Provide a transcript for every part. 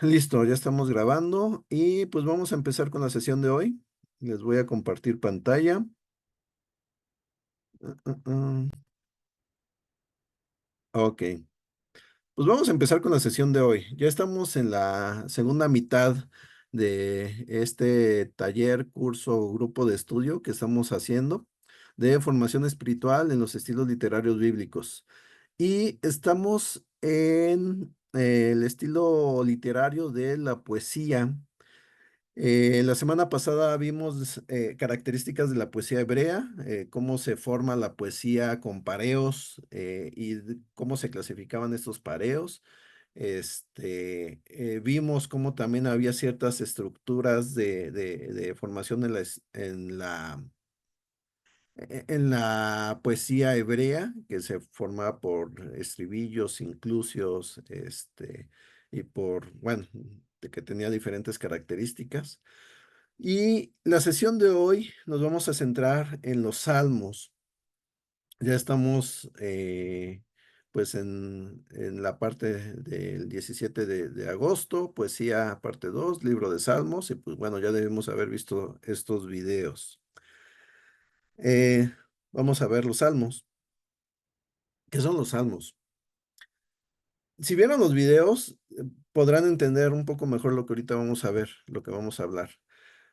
Listo, ya estamos grabando y pues vamos a empezar con la sesión de hoy. Les voy a compartir pantalla. Ah, ah, ah. Ok, pues vamos a empezar con la sesión de hoy. Ya estamos en la segunda mitad de este taller, curso o grupo de estudio que estamos haciendo de formación espiritual en los estilos literarios bíblicos. Y estamos en el estilo literario de la poesía. La semana pasada vimos características de la poesía hebrea, cómo se forma la poesía con pareos cómo se clasificaban estos pareos. Vimos cómo también había ciertas estructuras de formación en la poesía hebrea, que se formaba por estribillos, inclusios, bueno, de que tenía diferentes características. Y la sesión de hoy nos vamos a centrar en los salmos. Ya estamos pues en la parte del 17 de agosto, poesía parte 2 libro de salmos, y pues bueno, ya debemos haber visto estos videos. Eh, Vamos a ver los salmos. ¿Qué son los salmos? Si vieron los videos, podrán entender un poco mejor lo que ahorita vamos a ver, lo que vamos a hablar.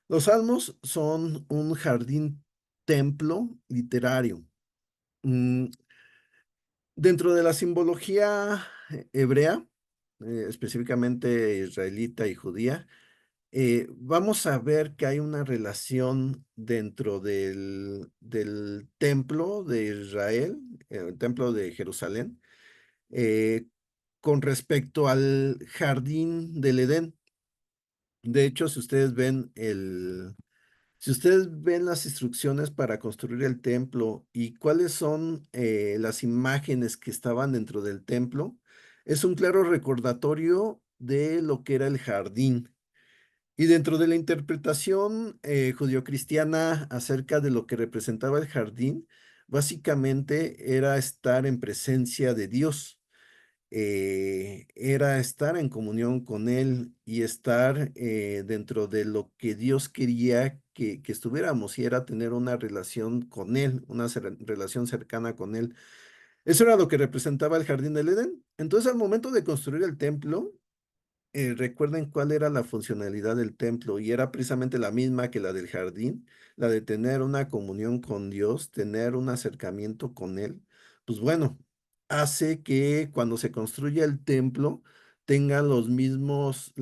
Los salmos son un jardín templo literario. Mm, Dentro de la simbología hebrea, específicamente israelita y judía, vamos a ver que hay una relación dentro del templo de Israel, el templo de Jerusalén, eh, con respecto al jardín del Edén. De hecho, si ustedes ven las instrucciones para construir el templo y cuáles son las imágenes que estaban dentro del templo, es un claro recordatorio de lo que era el jardín. Y dentro de la interpretación judio-cristiana acerca de lo que representaba el jardín, básicamente era estar en presencia de Dios, era estar en comunión con Él y estar dentro de lo que Dios quería que estuviéramos, y era tener una relación con Él, una relación cercana con Él. Eso era lo que representaba el jardín del Edén. Entonces, al momento de construir el templo, recuerden cuál era la funcionalidad del templo, y era precisamente la misma que la del jardín, la de tener una comunión con Dios, tener un acercamiento con Él. Pues bueno, hace que cuando se construya el templo tenga los mismos,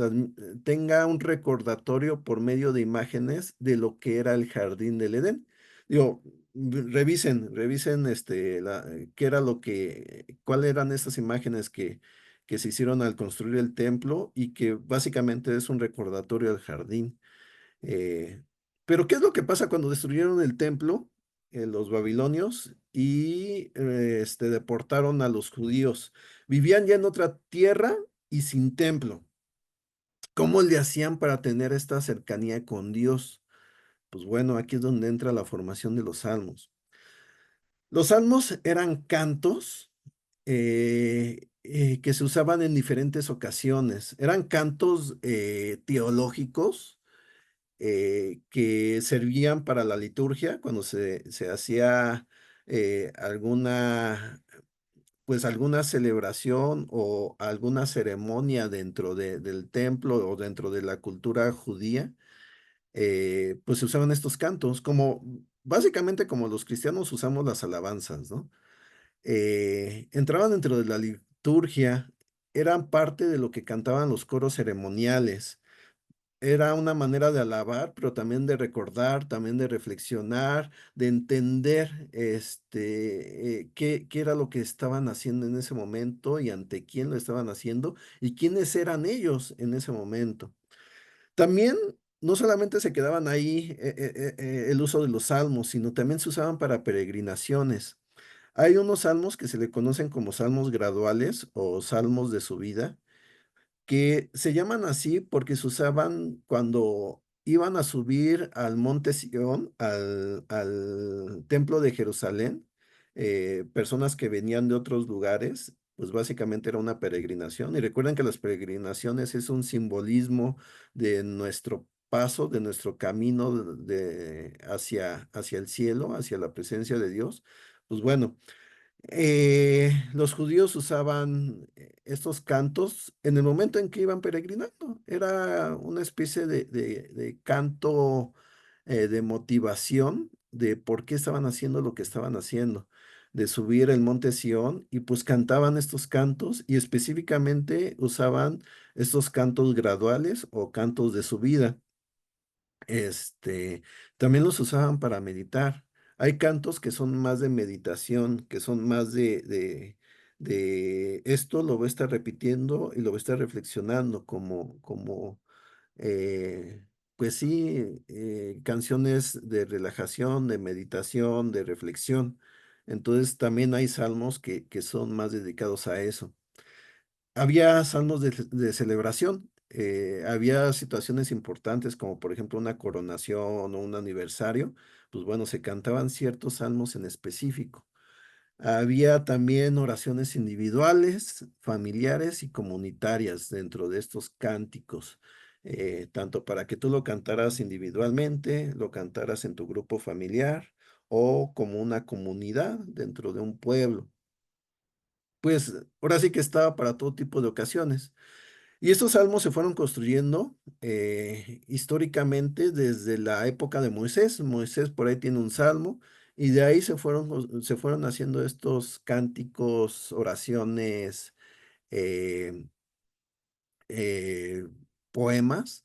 tenga un recordatorio por medio de imágenes de lo que era el jardín del Edén. Digo, revisen qué era cuáles eran estas imágenes que se hicieron al construir el templo, y que básicamente es un recordatorio del jardín. Eh, pero ¿qué es lo que pasa cuando destruyeron el templo, los babilonios, y deportaron a los judíos? Vivían ya en otra tierra y sin templo. ¿Cómo le hacían para tener esta cercanía con Dios? Pues bueno, aquí es donde entra la formación de los salmos. Los salmos eran cantos que se usaban en diferentes ocasiones. Eran cantos teológicos que servían para la liturgia cuando se hacía alguna celebración o alguna ceremonia dentro del templo o dentro de la cultura judía. Pues se usaban estos cantos como básicamente como los cristianos usamos las alabanzas, ¿no? Entraban dentro de la liturgia, eran parte de lo que cantaban los coros ceremoniales. Era una manera de alabar, pero también de recordar, también de reflexionar, de entender qué era lo que estaban haciendo en ese momento y ante quién lo estaban haciendo y quiénes eran ellos en ese momento. También no solamente se quedaban ahí el uso de los salmos, sino también se usaban para peregrinaciones. Hay unos salmos que se le conocen como salmos graduales o salmos de subida, que se llaman así porque se usaban cuando iban a subir al monte Sión, al templo de Jerusalén, personas que venían de otros lugares. pues básicamente era una peregrinación. Y recuerden que las peregrinaciones es un simbolismo de nuestro paso, de nuestro camino hacia el cielo, hacia la presencia de Dios. Pues bueno. Los judíos usaban estos cantos en el momento en que iban peregrinando. Era una especie de canto de motivación de por qué estaban haciendo lo que estaban haciendo, de subir el monte Sión y pues cantaban estos cantos y específicamente usaban estos cantos graduales o cantos de subida. También los usaban para meditar. Hay cantos que son más de meditación, que son más de esto lo voy a estar repitiendo y lo voy a estar reflexionando como eh, pues sí, canciones de relajación, de meditación, de reflexión. Entonces también hay salmos que son más dedicados a eso. Había salmos de celebración, había situaciones importantes como por ejemplo una coronación o un aniversario, pues bueno, se cantaban ciertos salmos en específico. Había también oraciones individuales, familiares y comunitarias dentro de estos cánticos, tanto para que tú lo cantaras individualmente, lo cantaras en tu grupo familiar o como una comunidad dentro de un pueblo. Pues ahora sí que estaba para todo tipo de ocasiones. Y estos salmos se fueron construyendo históricamente desde la época de Moisés. Moisés por ahí tiene un salmo y de ahí se fueron haciendo estos cánticos, oraciones, eh, eh, poemas.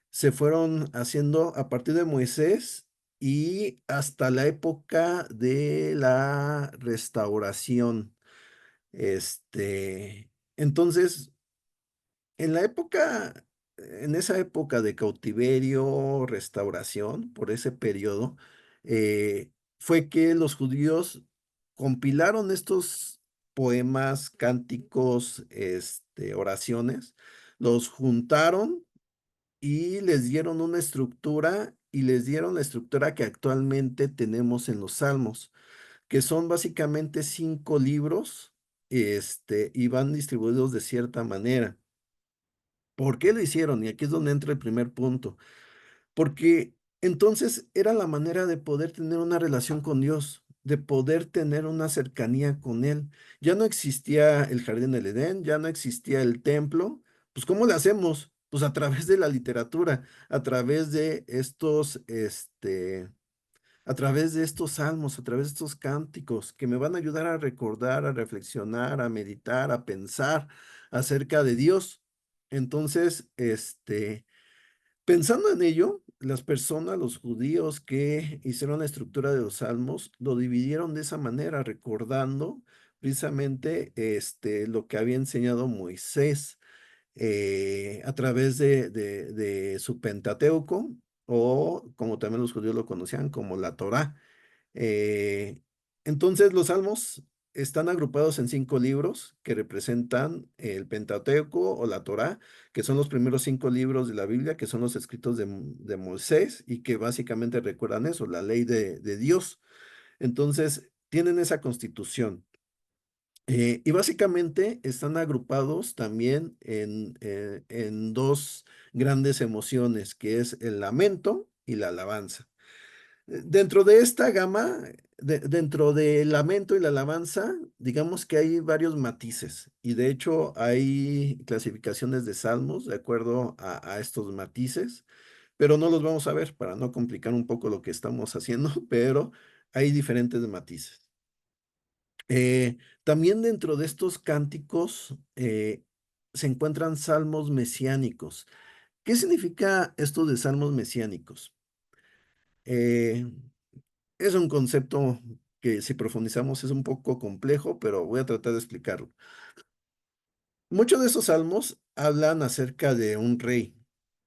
Se fueron haciendo a partir de Moisés y hasta la época de la restauración. Entonces, en esa época de cautiverio, restauración, por ese periodo, fue que los judíos compilaron estos poemas, cánticos, oraciones, los juntaron y les dieron una estructura y les dieron la estructura que actualmente tenemos en los Salmos, que son básicamente 5 libros, y van distribuidos de cierta manera. ¿Por qué lo hicieron? Y aquí es donde entra el primer punto. Porque entonces era la manera de poder tener una relación con Dios, de poder tener una cercanía con Él. Ya no existía el jardín del Edén, ya no existía el templo. Pues ¿cómo le hacemos? Pues a través de la literatura, a través de a través de estos salmos, a través de estos cánticos que me van a ayudar a recordar, a reflexionar, a meditar, a pensar acerca de Dios. Entonces, pensando en ello, las personas, los judíos que hicieron la estructura de los salmos, lo dividieron de esa manera, recordando precisamente lo que había enseñado Moisés a través de su Pentateuco, o como también los judíos lo conocían, como la Torá. Eh, entonces, los salmos están agrupados en 5 libros que representan el Pentateuco o la Torá, que son los primeros 5 libros de la Biblia, que son los escritos de Moisés y que básicamente recuerdan eso, la ley de Dios. Entonces, tienen esa constitución. Y básicamente están agrupados también en dos grandes emociones, que es el lamento y la alabanza. Dentro de esta gama, dentro del lamento y la alabanza, digamos que hay varios matices y de hecho hay clasificaciones de salmos de acuerdo a estos matices, pero no los vamos a ver para no complicar un poco lo que estamos haciendo, pero hay diferentes matices. También dentro de estos cánticos se encuentran salmos mesiánicos. ¿Qué significa esto de salmos mesiánicos? Eh, es un concepto que si profundizamos es un poco complejo, pero voy a tratar de explicarlo. Muchos de esos salmos hablan acerca de un rey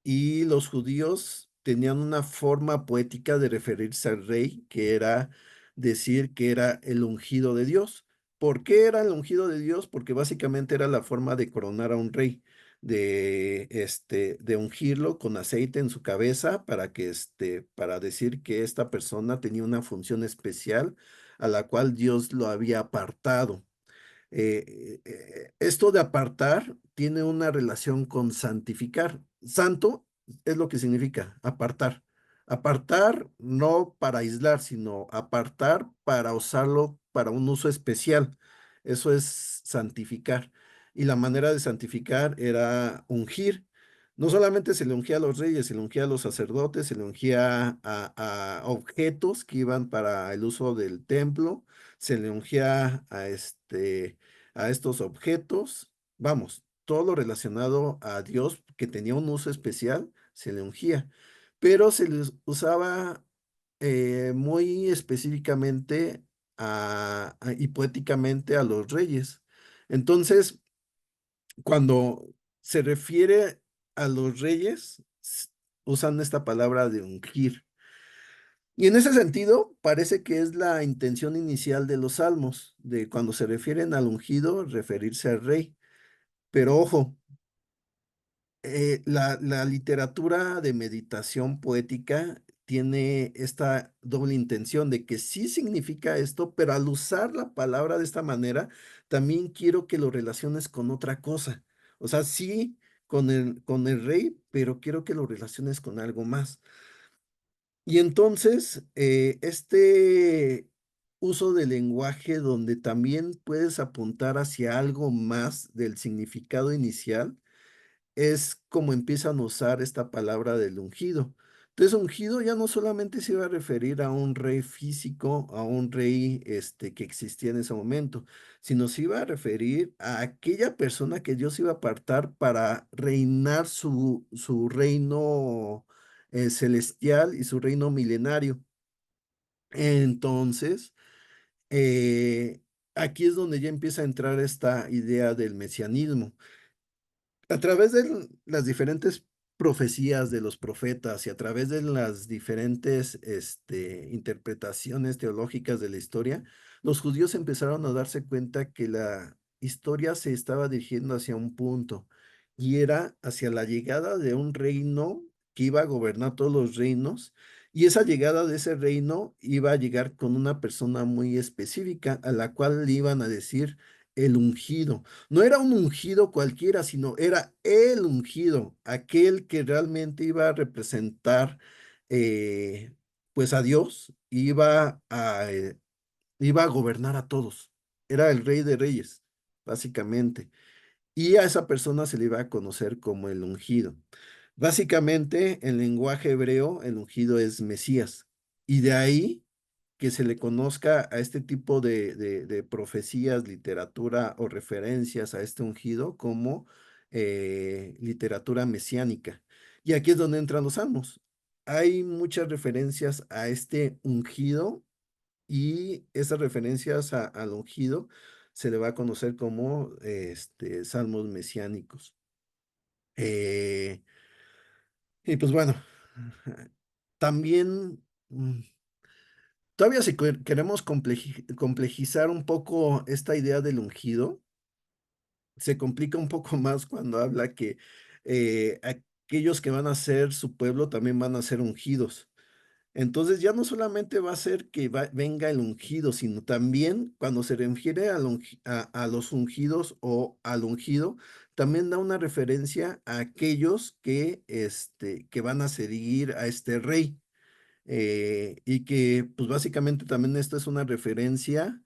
y los judíos tenían una forma poética de referirse al rey, que era decir que era el ungido de Dios. ¿Por qué era el ungido de Dios? Porque básicamente era la forma de coronar a un rey, de ungirlo con aceite en su cabeza para para decir que esta persona tenía una función especial a la cual Dios lo había apartado. Esto de apartar tiene una relación con santificar. Santo es lo que significa apartar. Apartar no para aislar, sino apartar para usarlo para un uso especial. Eso es santificar. Y la manera de santificar era ungir. No solamente se le ungía a los reyes, se le ungía a los sacerdotes, se le ungía a objetos que iban para el uso del templo, se le ungía a estos objetos, vamos, todo lo relacionado a Dios que tenía un uso especial, se le ungía, pero se les usaba muy específicamente y poéticamente a los reyes. Entonces, cuando se refiere a los reyes, usan esta palabra de ungir. Y en ese sentido, parece que es la intención inicial de los salmos, de cuando se refieren al ungido, referirse al rey. Pero ojo, la literatura de meditación poética tiene esta doble intención de que sí significa esto, pero al usar la palabra de esta manera, también quiero que lo relaciones con otra cosa. O sea, sí con el rey, pero quiero que lo relaciones con algo más. Y entonces, este uso del lenguaje donde también puedes apuntar hacia algo más del significado inicial, es como empiezan a usar esta palabra del ungido. Entonces, ungido ya no solamente se iba a referir a un rey físico, a un rey que existía en ese momento, sino se iba a referir a aquella persona que Dios iba a apartar para reinar su reino celestial y su reino milenario. Entonces, eh, aquí es donde ya empieza a entrar esta idea del mesianismo. A través de las diferentes profecías de los profetas y a través de las diferentes interpretaciones teológicas de la historia, los judíos empezaron a darse cuenta que la historia se estaba dirigiendo hacia un punto y era hacia la llegada de un reino que iba a gobernar todos los reinos, y esa llegada de ese reino iba a llegar con una persona muy específica a la cual le iban a decir el ungido. No era un ungido cualquiera, sino era el ungido, aquel que realmente iba a representar eh, pues a Dios, iba a gobernar a todos. Era el rey de reyes, básicamente. Y a esa persona se le iba a conocer como el ungido. Básicamente, en lenguaje hebreo, el ungido es Mesías. Y de ahí que se le conozca a este tipo de profecías, literatura o referencias a este ungido como literatura mesiánica. Y aquí es donde entran los salmos. Hay muchas referencias a este ungido, y esas referencias al ungido se le va a conocer como salmos mesiánicos. Eh, y pues bueno, también todavía si queremos complejizar un poco esta idea del ungido, se complica un poco más cuando habla que aquellos que van a ser su pueblo también van a ser ungidos. Entonces ya no solamente va a ser que venga el ungido, sino también cuando se refiere a los ungidos o al ungido, también da una referencia a aquellos que van a seguir a este rey. Y que pues básicamente también esto es una referencia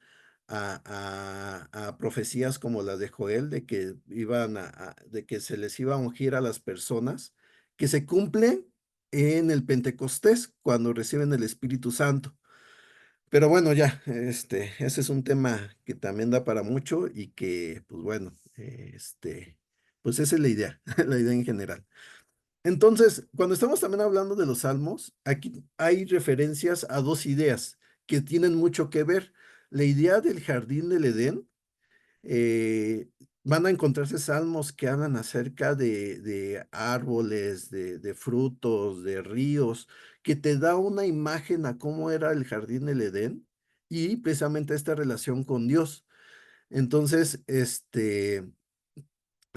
a profecías como la de Joel, de que de que se les iba a ungir a las personas, que se cumple en el Pentecostés, cuando reciben el Espíritu Santo. Pero bueno, ya, ese es un tema que también da para mucho y que, pues bueno, pues esa es la idea, la idea en general. Entonces, cuando estamos también hablando de los salmos, aquí hay referencias a dos ideas que tienen mucho que ver. La idea del jardín del Edén, eh, van a encontrarse salmos que hablan acerca de árboles, de frutos, de ríos, que te da una imagen a cómo era el jardín del Edén y precisamente esta relación con Dios. Entonces, se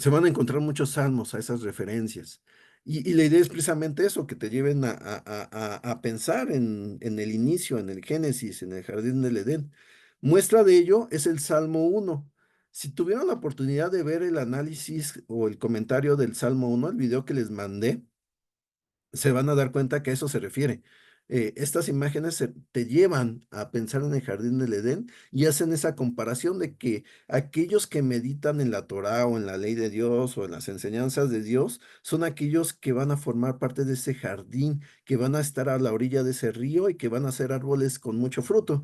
van a encontrar muchos salmos a esas referencias. Y la idea es precisamente eso, que te lleven a pensar en el inicio, en el Génesis, en el jardín del Edén. Muestra de ello es el Salmo 1. Si tuvieron la oportunidad de ver el análisis o el comentario del Salmo 1, el video que les mandé, se van a dar cuenta que a eso se refiere. Estas imágenes te llevan a pensar en el jardín del Edén y hacen esa comparación de que aquellos que meditan en la Torá o en la ley de Dios o en las enseñanzas de Dios son aquellos que van a formar parte de ese jardín, que van a estar a la orilla de ese río y que van a ser árboles con mucho fruto.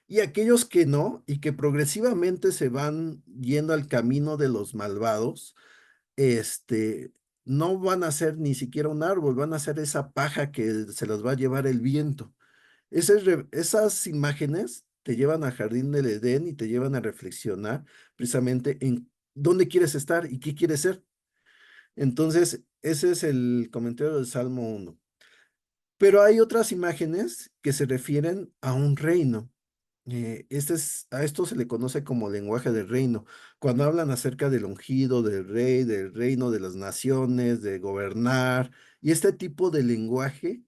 Y aquellos que no y que progresivamente se van yendo al camino de los malvados, este, no van a ser ni siquiera un árbol, van a ser esa paja que se las va a llevar el viento. Esas imágenes te llevan al jardín del Edén y te llevan a reflexionar precisamente en dónde quieres estar y qué quieres ser. Entonces, ese es el comentario del Salmo 1. Pero hay otras imágenes que se refieren a un reino. A esto se le conoce como lenguaje del reino. Cuando hablan acerca del ungido, del rey, del reino de las naciones, de gobernar, y este tipo de lenguaje,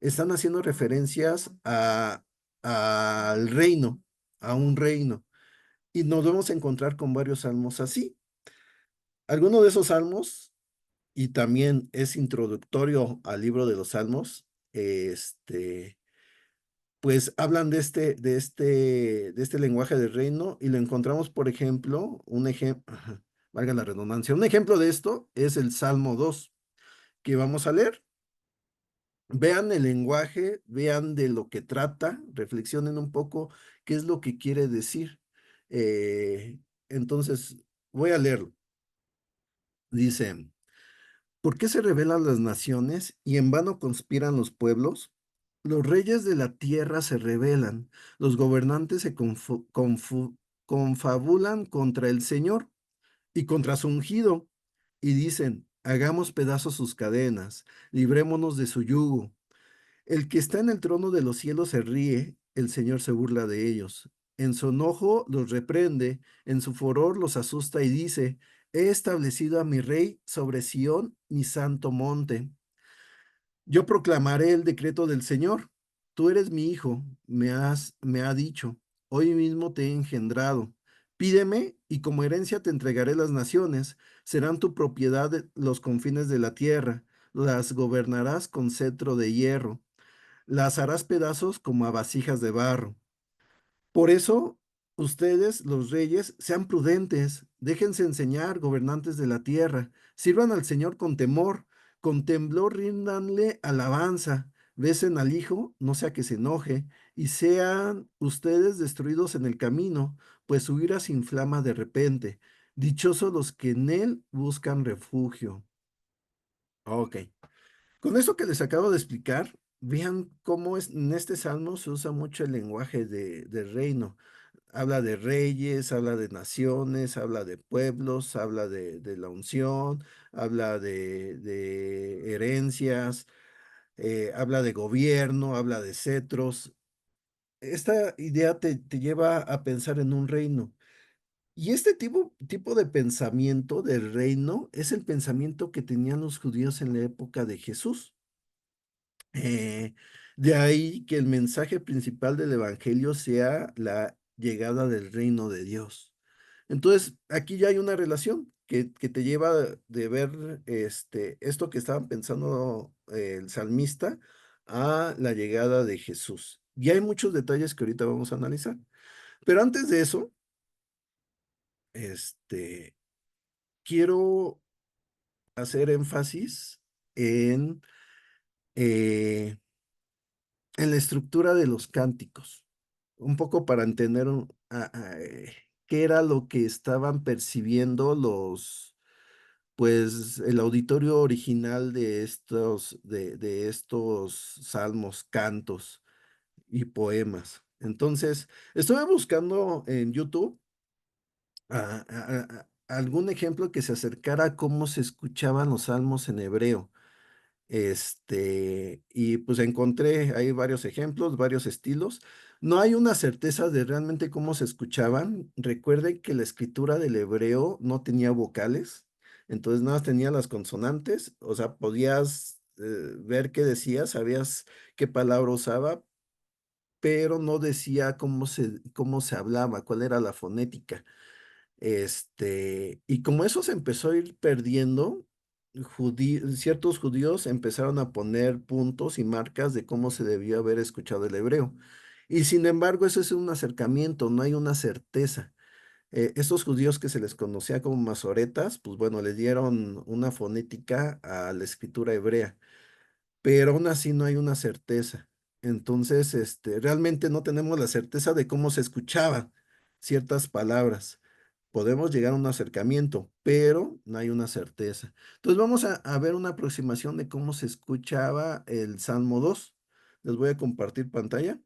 están haciendo referencias al reino, a un reino. Y nos vamos a encontrar con varios salmos así. Alguno de esos salmos, y también es introductorio al libro de los salmos, pues hablan de este lenguaje del reino y lo encontramos, por ejemplo, un ejemplo, valga la redundancia, un ejemplo de esto es el Salmo 2 que vamos a leer. Vean el lenguaje, vean de lo que trata, reflexionen un poco qué es lo que quiere decir. Eh, entonces, voy a leerlo. Dice, ¿por qué se rebelan las naciones y en vano conspiran los pueblos? Los reyes de la tierra se rebelan, los gobernantes se confabulan contra el Señor y contra su ungido, y dicen, hagamos pedazos sus cadenas, librémonos de su yugo. El que está en el trono de los cielos se ríe, el Señor se burla de ellos. En su enojo los reprende, en su furor los asusta y dice, he establecido a mi rey sobre Sión, mi santo monte. Yo proclamaré el decreto del Señor. Tú eres mi hijo, me ha dicho, hoy mismo te he engendrado. Pídeme y como herencia te entregaré las naciones, serán tu propiedad los confines de la tierra, las gobernarás con cetro de hierro, las harás pedazos como a vasijas de barro. Por eso, ustedes, los reyes, sean prudentes, déjense enseñar, gobernantes de la tierra, sirvan al Señor con temblor ríndanle alabanza, besen al Hijo, no sea que se enoje, y sean ustedes destruidos en el camino, pues su ira se inflama de repente. Dichosos los que en él buscan refugio. Ok. Con esto que les acabo de explicar, vean cómo en este salmo se usa mucho el lenguaje de reino. Habla de reyes, habla de naciones, habla de pueblos, habla de la unción, habla de herencias, habla de gobierno, habla de cetros. Esta idea te lleva a pensar en un reino. Y este tipo de pensamiento del reino es el pensamiento que tenían los judíos en la época de Jesús. Eh, de ahí que el mensaje principal del Evangelio sea la llegada del reino de Dios. Entonces, aquí ya hay una relación que te lleva de ver esto que estaban pensando el salmista a la llegada de Jesús. Y hay muchos detalles que ahorita vamos a analizar. Pero antes de eso, este, quiero hacer énfasis en, eh, en la estructura de los cánticos. Un poco para entender qué era lo que estaban percibiendo pues el auditorio original de estos salmos, cantos y poemas. Entonces, estuve buscando en YouTube algún ejemplo que se acercara a cómo se escuchaban los salmos en hebreo. Y pues encontré, hay varios ejemplos, varios estilos. No hay una certeza de realmente cómo se escuchaban. Recuerden que la escritura del hebreo no tenía vocales, entonces nada más tenía las consonantes, o sea, podías ver qué decía, sabías qué palabra usaba, pero no decía cómo se hablaba, cuál era la fonética. Y como eso se empezó a ir perdiendo, ciertos judíos empezaron a poner puntos y marcas de cómo se debió haber escuchado el hebreo. Y sin embargo, eso es un acercamiento, no hay una certeza. Estos judíos que se les conocía como masoretas, pues bueno, le dieron una fonética a la escritura hebrea, pero aún así no hay una certeza. Entonces, realmente no tenemos la certeza de cómo se escuchaban ciertas palabras. Podemos llegar a un acercamiento, pero no hay una certeza. Entonces, vamos a ver una aproximación de cómo se escuchaba el Salmo 2. Les voy a compartir pantalla.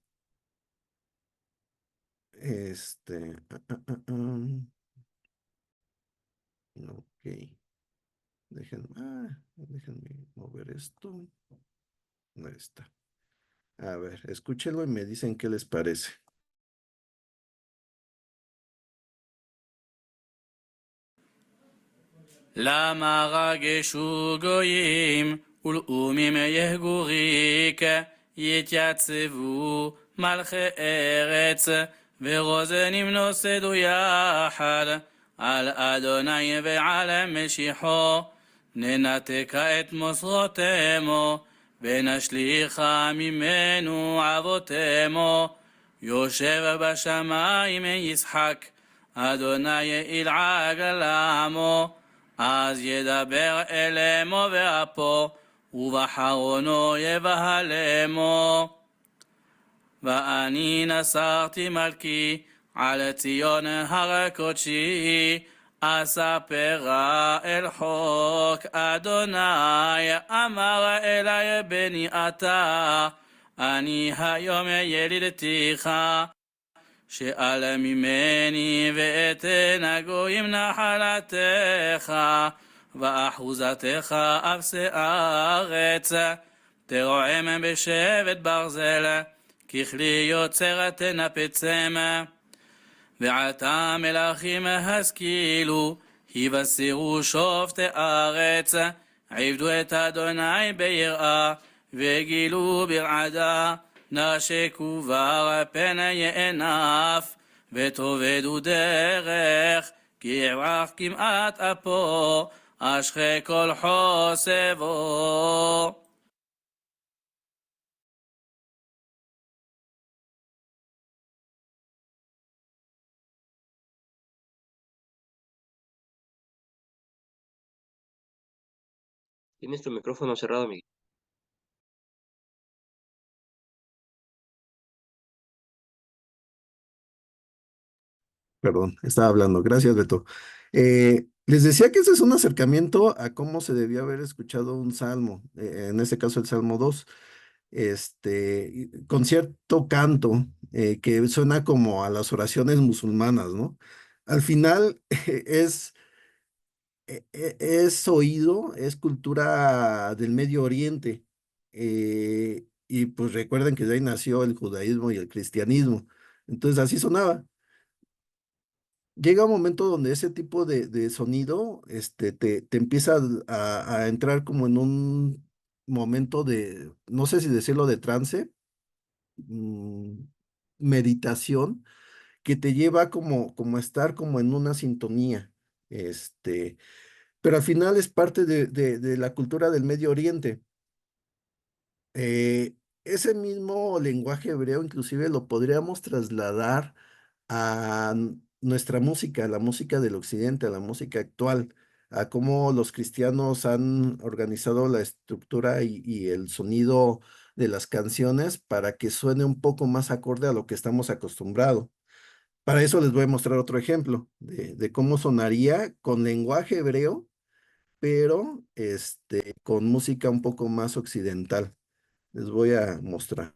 Este, ah, ah, ah, ok. Déjenme mover esto. Ahí está. A ver, escúchenlo y me dicen qué les parece. למה רגשו גויים ולאומים יהגו ריק יתייצבו מלכי ארץ ורוזנים נוסדו יחד על אדוני ועל משיחו ננתק את מוסרותמו ונשליכה ממנו אבותמו יושב בשמיים ישחק אדוני ילעג לעמו אז ידבר אל אמו ואפו, ובחרונו יבהלמו. ואני נשרתי מלכי על ציון הר קודשי, אספרה אל חוק אדוני, אמר אלי בני אתה, אני היום ילידתיך. שאל ממני ואתן הגויים נחלתך ואחוזתך אפסי ארץ תרועם בשבט ברזל ככלי יוצר תנפצם ועתה מלכים השכילו יבשרו שופטי ארץ עבדו את אדוני ביראה וגילו ברעדה נשקו בר פני ענף ותאבדו דרך כי יברח כמעט אפו אשכי כל חוסבו. Tienes tu micrófono cerrado, Miguel. Perdón, estaba hablando. Gracias, Beto. Les decía que ese es un acercamiento a cómo se debió haber escuchado un salmo, en este caso el Salmo 2, con cierto canto que suena como a las oraciones musulmanas, ¿no? Al final es oído, es cultura del Medio Oriente, y pues recuerden que de ahí nació el judaísmo y el cristianismo. Entonces así sonaba. Llega un momento donde ese tipo de sonido te empieza a entrar como en un momento de, no sé si decirlo de trance, mm, meditación, que te lleva como a estar como en una sintonía. Este, pero al final es parte de la cultura del Medio Oriente. Ese mismo lenguaje hebreo inclusive lo podríamos trasladar a nuestra música, a la música del occidente, a la música actual, a cómo los cristianos han organizado la estructura y el sonido de las canciones para que suene un poco más acorde a lo que estamos acostumbrados. Para eso les voy a mostrar otro ejemplo de cómo sonaría con lenguaje hebreo, pero con música un poco más occidental. Les voy a mostrar.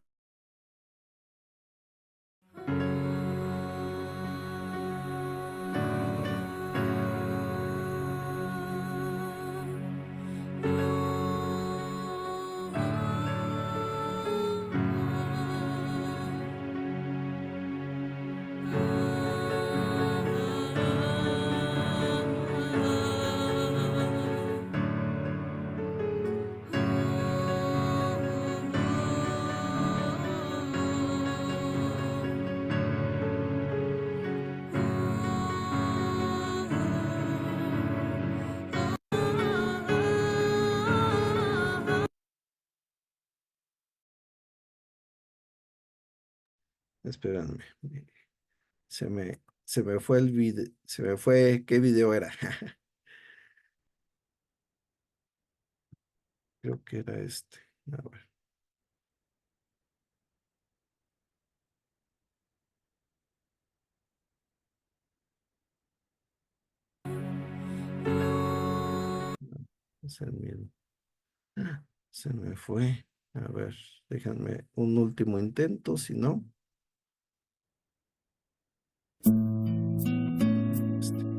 Espérenme. Se me fue el video. Se me fue. ¿Qué video era? Creo que era este. A ver. Es el mismo. Se me fue. A ver, déjenme un último intento, si no. Este.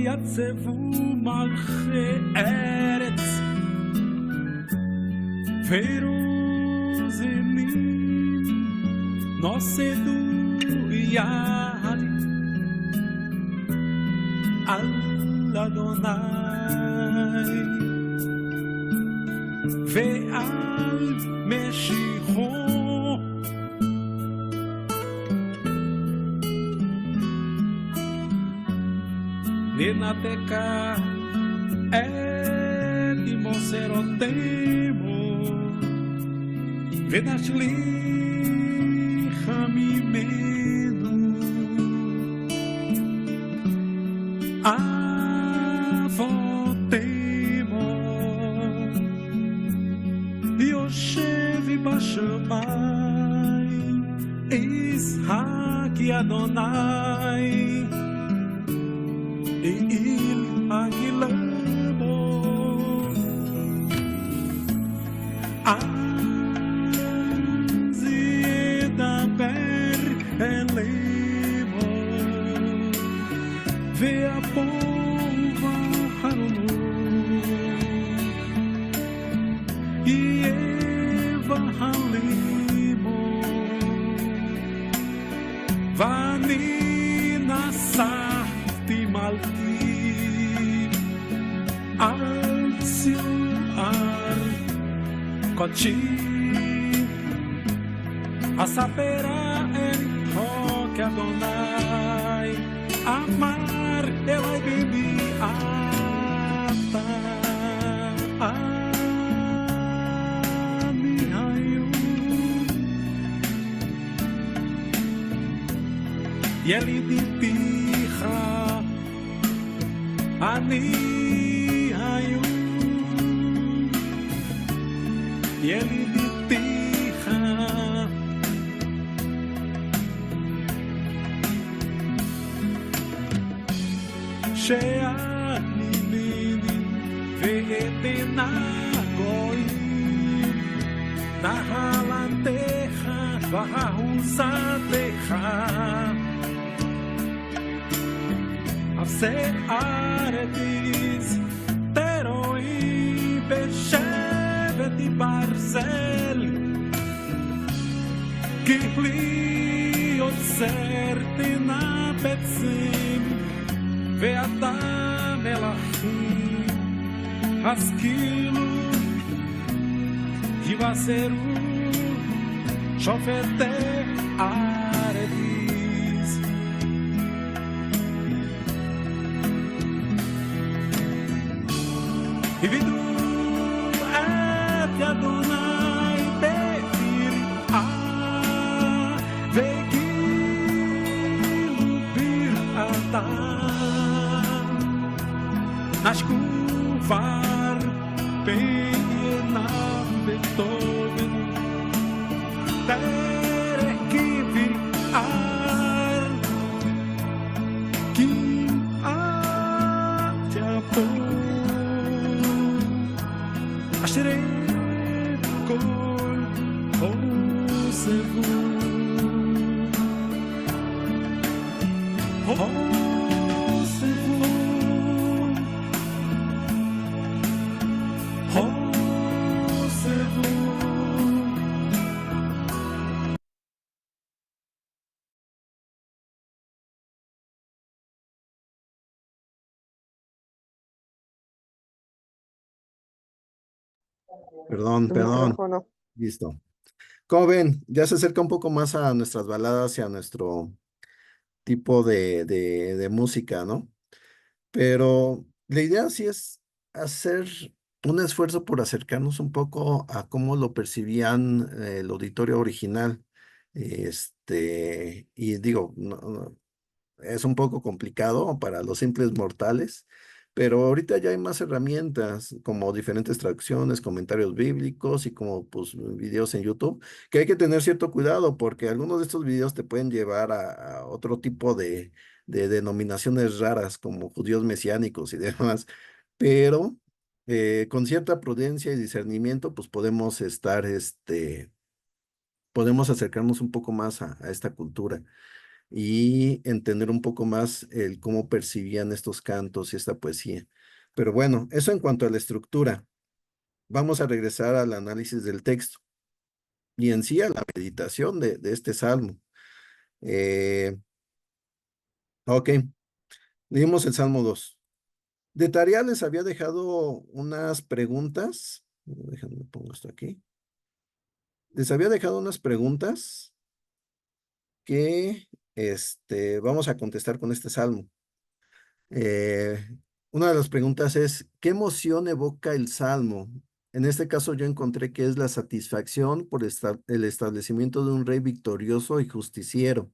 יעצבו מלכי ארץ ורוזנים נוסדו יד על אדוני ועל משיחו ננתקה את מוסרותימו ונשליכה ממנו אבותימו יושב בשמיים ישחק אדוני il agilamo azida ber elemo ve a pova harunu e eva halimo vani nasa malki al kochi asapera el que Adonai amar ela bebi ata amihayu e ele diticha אני היו ילידיתיך שאני מיני ואתנה גויים נחלתך ואחוזתך Searetis teroi beshevet barzel Kihli otsertina betzim Ve'ata melachim Haskilu Yivaseru Shofete aretis E vidu et Adonai betir vegilu bir adam nashkuvar peinav betoven terekivi ar kim atyapo אשרי כל חוסבו חוסבו חוסבו Perdón, Tu perdón. micrófono. Listo. Como ven, ya se acerca un poco más a nuestras baladas y a nuestro tipo de música, ¿no? Pero la idea sí es hacer un esfuerzo por acercarnos un poco a cómo lo percibían el auditorio original. Y digo, es un poco complicado para los simples mortales, pero ahorita ya hay más herramientas como diferentes traducciones, comentarios bíblicos y como pues videos en YouTube, que hay que tener cierto cuidado porque algunos de estos videos te pueden llevar a otro tipo de denominaciones raras como judíos mesiánicos y demás, pero con cierta prudencia y discernimiento pues podemos podemos acercarnos un poco más a esta cultura y entender un poco más el cómo percibían estos cantos y esta poesía. Pero bueno, eso en cuanto a la estructura. Vamos a regresar al análisis del texto y en sí a la meditación de este salmo. Eh, ok, leímos el Salmo 2. De tarea les había dejado unas preguntas. Déjenme pongo esto aquí. Les había dejado unas preguntas que vamos a contestar con este salmo. Eh, una de las preguntas es, ¿qué emoción evoca el Salmo? En este caso yo encontré que es la satisfacción por el establecimiento de un rey victorioso y justiciero.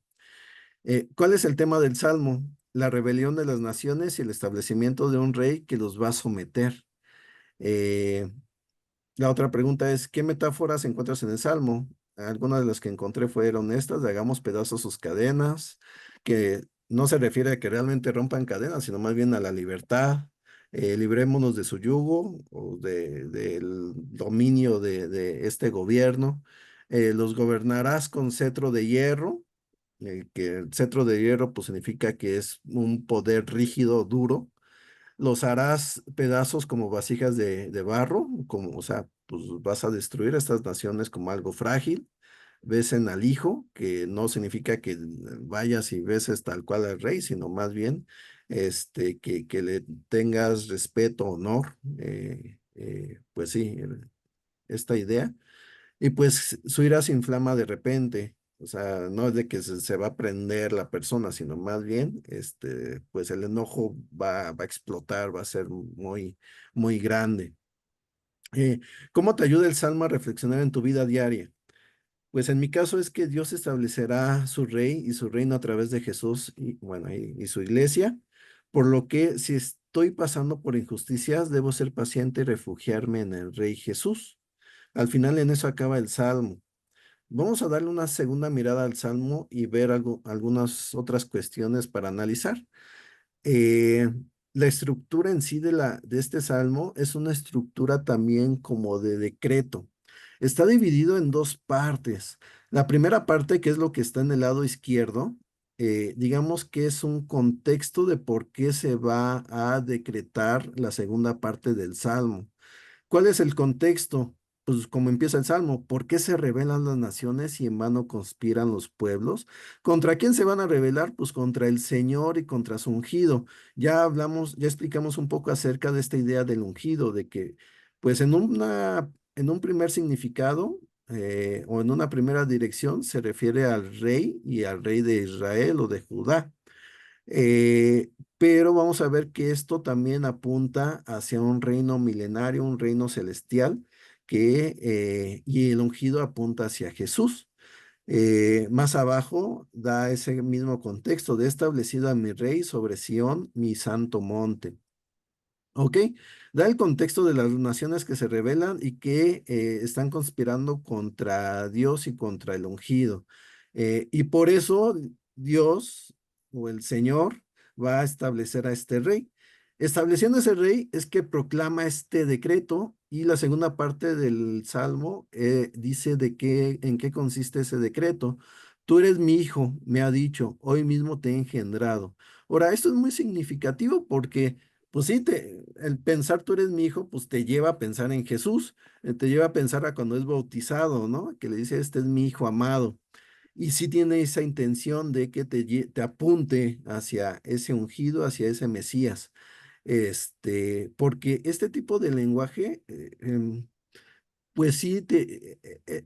¿Cuál es el tema del Salmo? La rebelión de las naciones y el establecimiento de un rey que los va a someter. Eh, la otra pregunta es, ¿qué metáforas encuentras en el Salmo? Algunas de las que encontré fueron estas, de hagamos pedazos sus cadenas, que no se refiere a que realmente rompan cadenas, sino más bien a la libertad, librémonos de su yugo o del dominio de este gobierno, los gobernarás con cetro de hierro, que el cetro de hierro pues significa que es un poder rígido, duro, los harás pedazos como vasijas de barro, como, o sea, pues vas a destruir a estas naciones como algo frágil. Besen al hijo, que no significa que vayas y beses tal cual al rey, sino más bien que le tengas respeto, honor, pues sí, esta idea. Y pues su ira se inflama de repente. O sea, no es de que se va a prender la persona, sino más bien, pues el enojo va a explotar, va a ser muy, muy grande. Eh, ¿Cómo te ayuda el Salmo a reflexionar en tu vida diaria? Pues en mi caso es que Dios establecerá su rey y su reino a través de Jesús y bueno, y su iglesia, por lo que si estoy pasando por injusticias, debo ser paciente y refugiarme en el Rey Jesús. Al final en eso acaba el Salmo. Vamos a darle una segunda mirada al Salmo y ver algunas otras cuestiones para analizar. Eh, la estructura en sí de este Salmo es una estructura también como de decreto. Está dividido en dos partes. La primera parte, que es lo que está en el lado izquierdo, digamos que es un contexto de por qué se va a decretar la segunda parte del Salmo. ¿Cuál es el contexto? Pues como empieza el Salmo, ¿por qué se rebelan las naciones y en vano conspiran los pueblos? ¿Contra quién se van a rebelar? Pues contra el Señor y contra su ungido. Ya hablamos, ya explicamos un poco acerca de esta idea del ungido, de que pues en un primer significado o en una primera dirección se refiere al rey y al rey de Israel o de Judá. Pero vamos a ver que esto también apunta hacia un reino milenario, un reino celestial, y el ungido apunta hacia Jesús. Más abajo da ese mismo contexto de establecido a mi rey sobre Sión, mi santo monte. ¿Ok? Da el contexto de las naciones que se rebelan y que están conspirando contra Dios y contra el ungido. Y por eso Dios o el Señor va a establecer a este rey. Estableciendo ese rey es que proclama este decreto y la segunda parte del Salmo dice en qué consiste ese decreto. Tú eres mi hijo, me ha dicho, hoy mismo te he engendrado. Ahora, esto es muy significativo porque pues sí, el pensar tú eres mi hijo, pues te lleva a pensar en Jesús, te lleva a pensar a cuando es bautizado, ¿no? Que le dice, este es mi hijo amado. Y sí tiene esa intención de que te apunte hacia ese ungido, hacia ese Mesías. Porque este tipo de lenguaje Pues sí,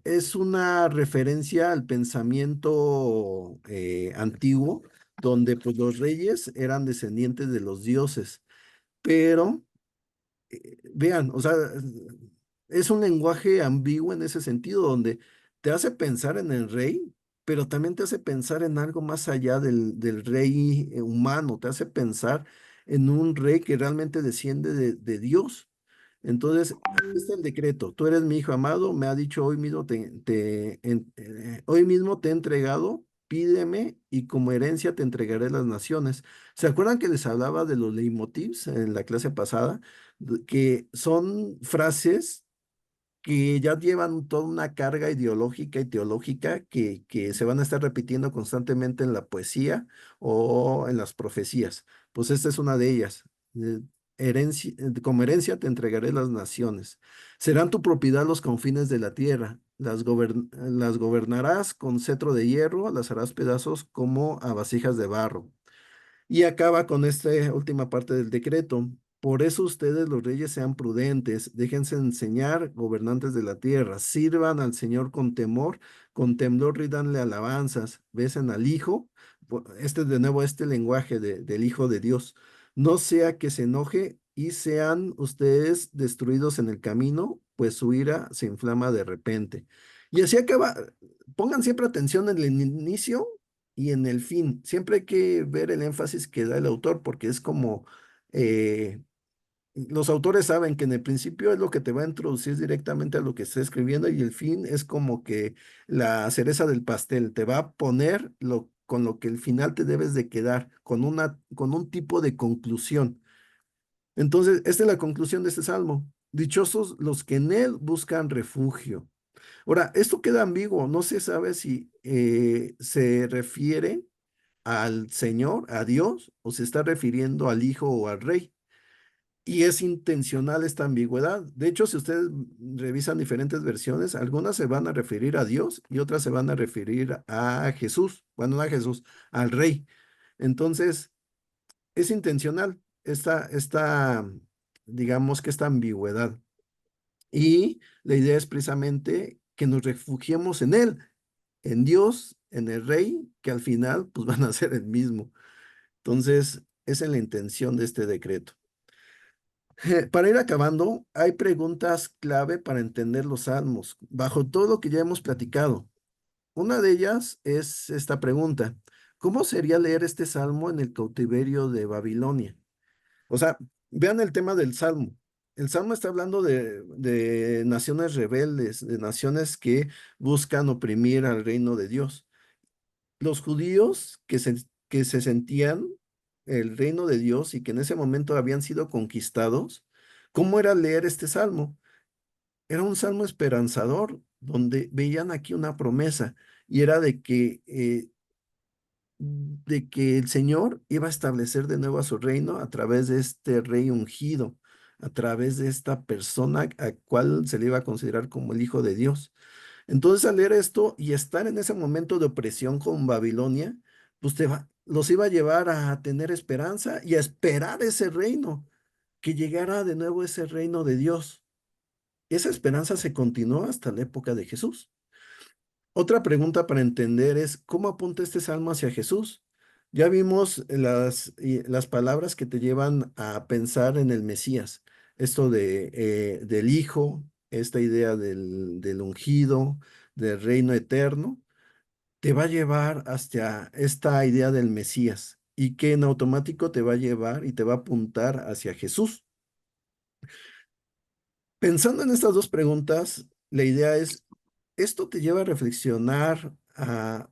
es una referencia al pensamiento antiguo, donde pues los reyes eran descendientes de los dioses, pero vean, o sea, es un lenguaje ambiguo en ese sentido, donde te hace pensar en el rey, pero también te hace pensar en algo más allá del rey humano, te hace pensar en un rey que realmente desciende de Dios. Entonces, aquí está el decreto. Tú eres mi hijo amado, me ha dicho hoy mismo hoy mismo te he entregado, pídeme y como herencia te entregaré las naciones. ¿Se acuerdan que les hablaba de los leitmotivs en la clase pasada? Que son frases que ya llevan toda una carga ideológica y teológica que se van a estar repitiendo constantemente en la poesía o en las profecías. Pues esta es una de ellas. Eh, como herencia te entregaré las naciones. Serán tu propiedad los confines de la tierra. Las gobernarás con cetro de hierro, las harás pedazos como a vasijas de barro. Y acaba con esta última parte del decreto. Por eso ustedes, los reyes, sean prudentes, déjense enseñar, gobernantes de la tierra, sirvan al Señor con temor, con temblor rídanle alabanzas, besen al Hijo, este de nuevo, este lenguaje del Hijo de Dios, no sea que se enoje y sean ustedes destruidos en el camino, pues su ira se inflama de repente. Y así acaba, pongan siempre atención en el inicio y en el fin. Siempre hay que ver el énfasis que da el autor, porque es como eh, los autores saben que en el principio es lo que te va a introducir directamente a lo que está escribiendo y el fin es como que la cereza del pastel, te va a poner con lo que el final te debes de quedar, con un tipo de conclusión. Entonces, esta es la conclusión de este salmo. Dichosos los que en él buscan refugio. Ahora, esto queda ambiguo, no se sabe si se refiere al Señor, a Dios, o se está refiriendo al Hijo o al Rey. Y es intencional esta ambigüedad. De hecho, si ustedes revisan diferentes versiones, algunas se van a referir a Dios y otras se van a referir a Jesús. Bueno, no a Jesús, al Rey. Entonces, es intencional digamos que esta ambigüedad. Y la idea es precisamente que nos refugiemos en Él, en Dios, en el Rey, que al final pues van a ser el mismo. Entonces, esa es la intención de este decreto. Para ir acabando, hay preguntas clave para entender los salmos, bajo todo lo que ya hemos platicado. Una de ellas es esta pregunta: ¿cómo sería leer este salmo en el cautiverio de Babilonia? O sea, vean el tema del salmo. El salmo está hablando de naciones rebeldes, de naciones que buscan oprimir al reino de Dios. Los judíos que se sentían el reino de Dios y que en ese momento habían sido conquistados, ¿cómo era leer este salmo? Era un salmo esperanzador, donde veían aquí una promesa y era de que el Señor iba a establecer de nuevo a su reino a través de este rey ungido, a través de esta persona a cual se le iba a considerar como el Hijo de Dios. Entonces, al leer esto y estar en ese momento de opresión con Babilonia, pues los iba a llevar a tener esperanza y a esperar ese reino, que llegara de nuevo ese reino de Dios. Esa esperanza se continuó hasta la época de Jesús. Otra pregunta para entender es, ¿cómo apunta este salmo hacia Jesús? Ya vimos las palabras que te llevan a pensar en el Mesías, esto del Hijo, esta idea del ungido, del reino eterno, te va a llevar hacia esta idea del Mesías y que en automático te va a llevar y te va a apuntar hacia Jesús. Pensando en estas dos preguntas, la idea es, ¿esto te lleva a reflexionar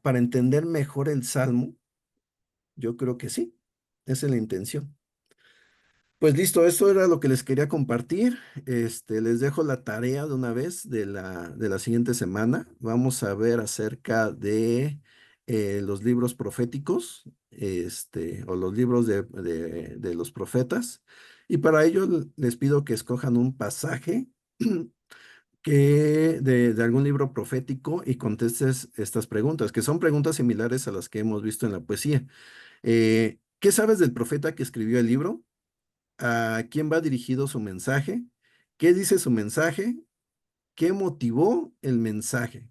para entender mejor el Salmo? Yo creo que sí, esa es la intención. Pues listo, eso era lo que les quería compartir. Les dejo la tarea de una vez de la siguiente semana. Vamos a ver acerca de los libros proféticos, o los libros de los profetas. Y para ello les pido que escojan un pasaje de algún libro profético y contestes estas preguntas, que son preguntas similares a las que hemos visto en la poesía. ¿Qué sabes del profeta que escribió el libro? ¿A quién va dirigido su mensaje? ¿Qué dice su mensaje? ¿Qué motivó el mensaje?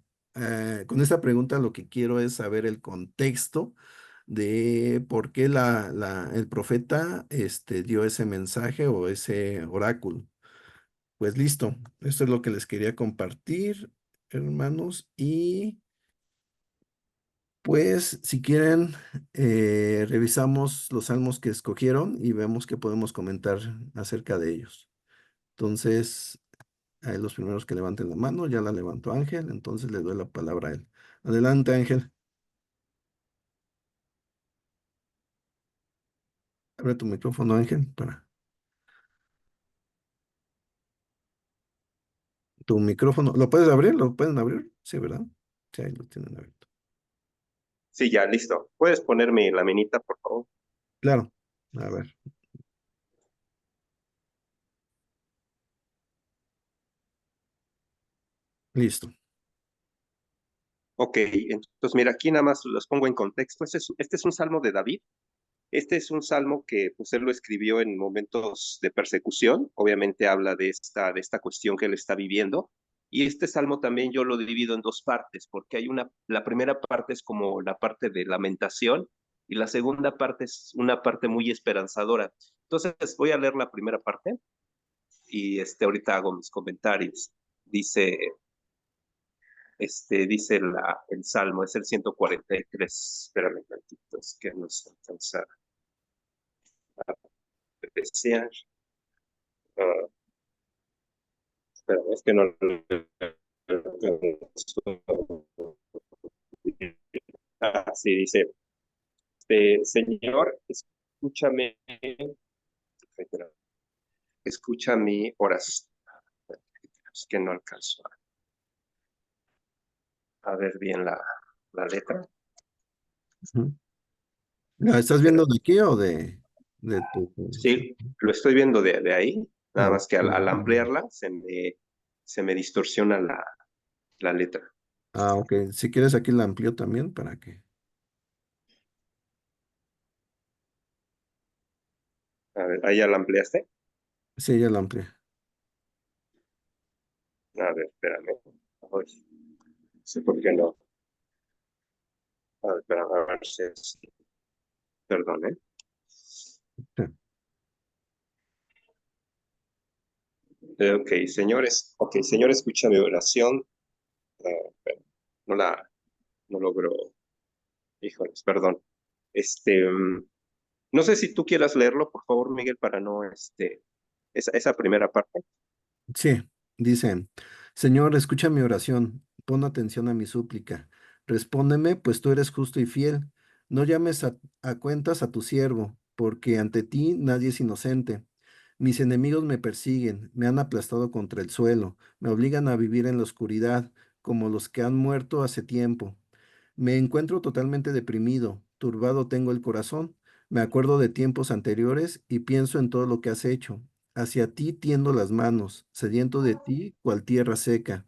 Con esta pregunta lo que quiero es saber el contexto de por qué el profeta dio ese mensaje o ese oráculo. Pues listo, esto es lo que les quería compartir, hermanos, y pues si quieren, revisamos los salmos que escogieron y vemos qué podemos comentar acerca de ellos. Entonces, ahí los primeros que levanten la mano, ya la levantó Ángel, entonces le doy la palabra a él. Adelante, Ángel. Abre tu micrófono, Ángel, para tu micrófono. ¿Lo puedes abrir? ¿Lo pueden abrir? Sí, ¿verdad? Sí, ahí lo tienen abierto. Sí, ya, listo. ¿Puedes ponerme la minita, por favor? Claro. A ver, listo. Ok, entonces mira, aquí nada más los pongo en contexto. Este es un salmo de David. Este es un salmo que pues él lo escribió en momentos de persecución. Obviamente habla de esta cuestión que él está viviendo. Y este salmo también yo lo divido en dos partes, porque la primera parte es como la parte de lamentación y la segunda parte es una parte muy esperanzadora. Entonces voy a leer la primera parte y ahorita hago mis comentarios. Dice, dice el Salmo, es el 143. Espérame tantito, es que no se alcanza a apreciar. Ah, espérame, es que no. Ah, sí, dice, Señor, escúchame, escucha mi oración. Es que no alcanzo a ver bien la letra. Ujú. ¿Estás viendo Espérame. de aquí o de tu? Sí, lo estoy viendo de ahí, nada Ah, más que al ampliarla se me distorsiona la letra. ok. Si quieres aquí la amplío también para que. A ver, ahí ya la ampliaste. Sí, ya la amplié. A ver, espérame. Ay, no sé por qué no. A ver, espérame, a ver si perdón, ¿eh? Sí. Ok, Señor, escucha mi oración. Espera, no la, no logro. Híjoles, perdón. Este, mm, no sé si tú quieras leerlo, por favor, Miguel, para no, esa primera parte. Sí, dice, Señor, escucha mi oración, pon atención a mi súplica, respóndeme, pues tú eres justo y fiel. No llames a cuentas a tu siervo, porque ante ti nadie es inocente. Mis enemigos me persiguen, me han aplastado contra el suelo, me obligan a vivir en la oscuridad, como los que han muerto hace tiempo. Me encuentro totalmente deprimido, turbado tengo el corazón, me acuerdo de tiempos anteriores y pienso en todo lo que has hecho. Hacia ti tiendo las manos, sediento de ti, cual tierra seca.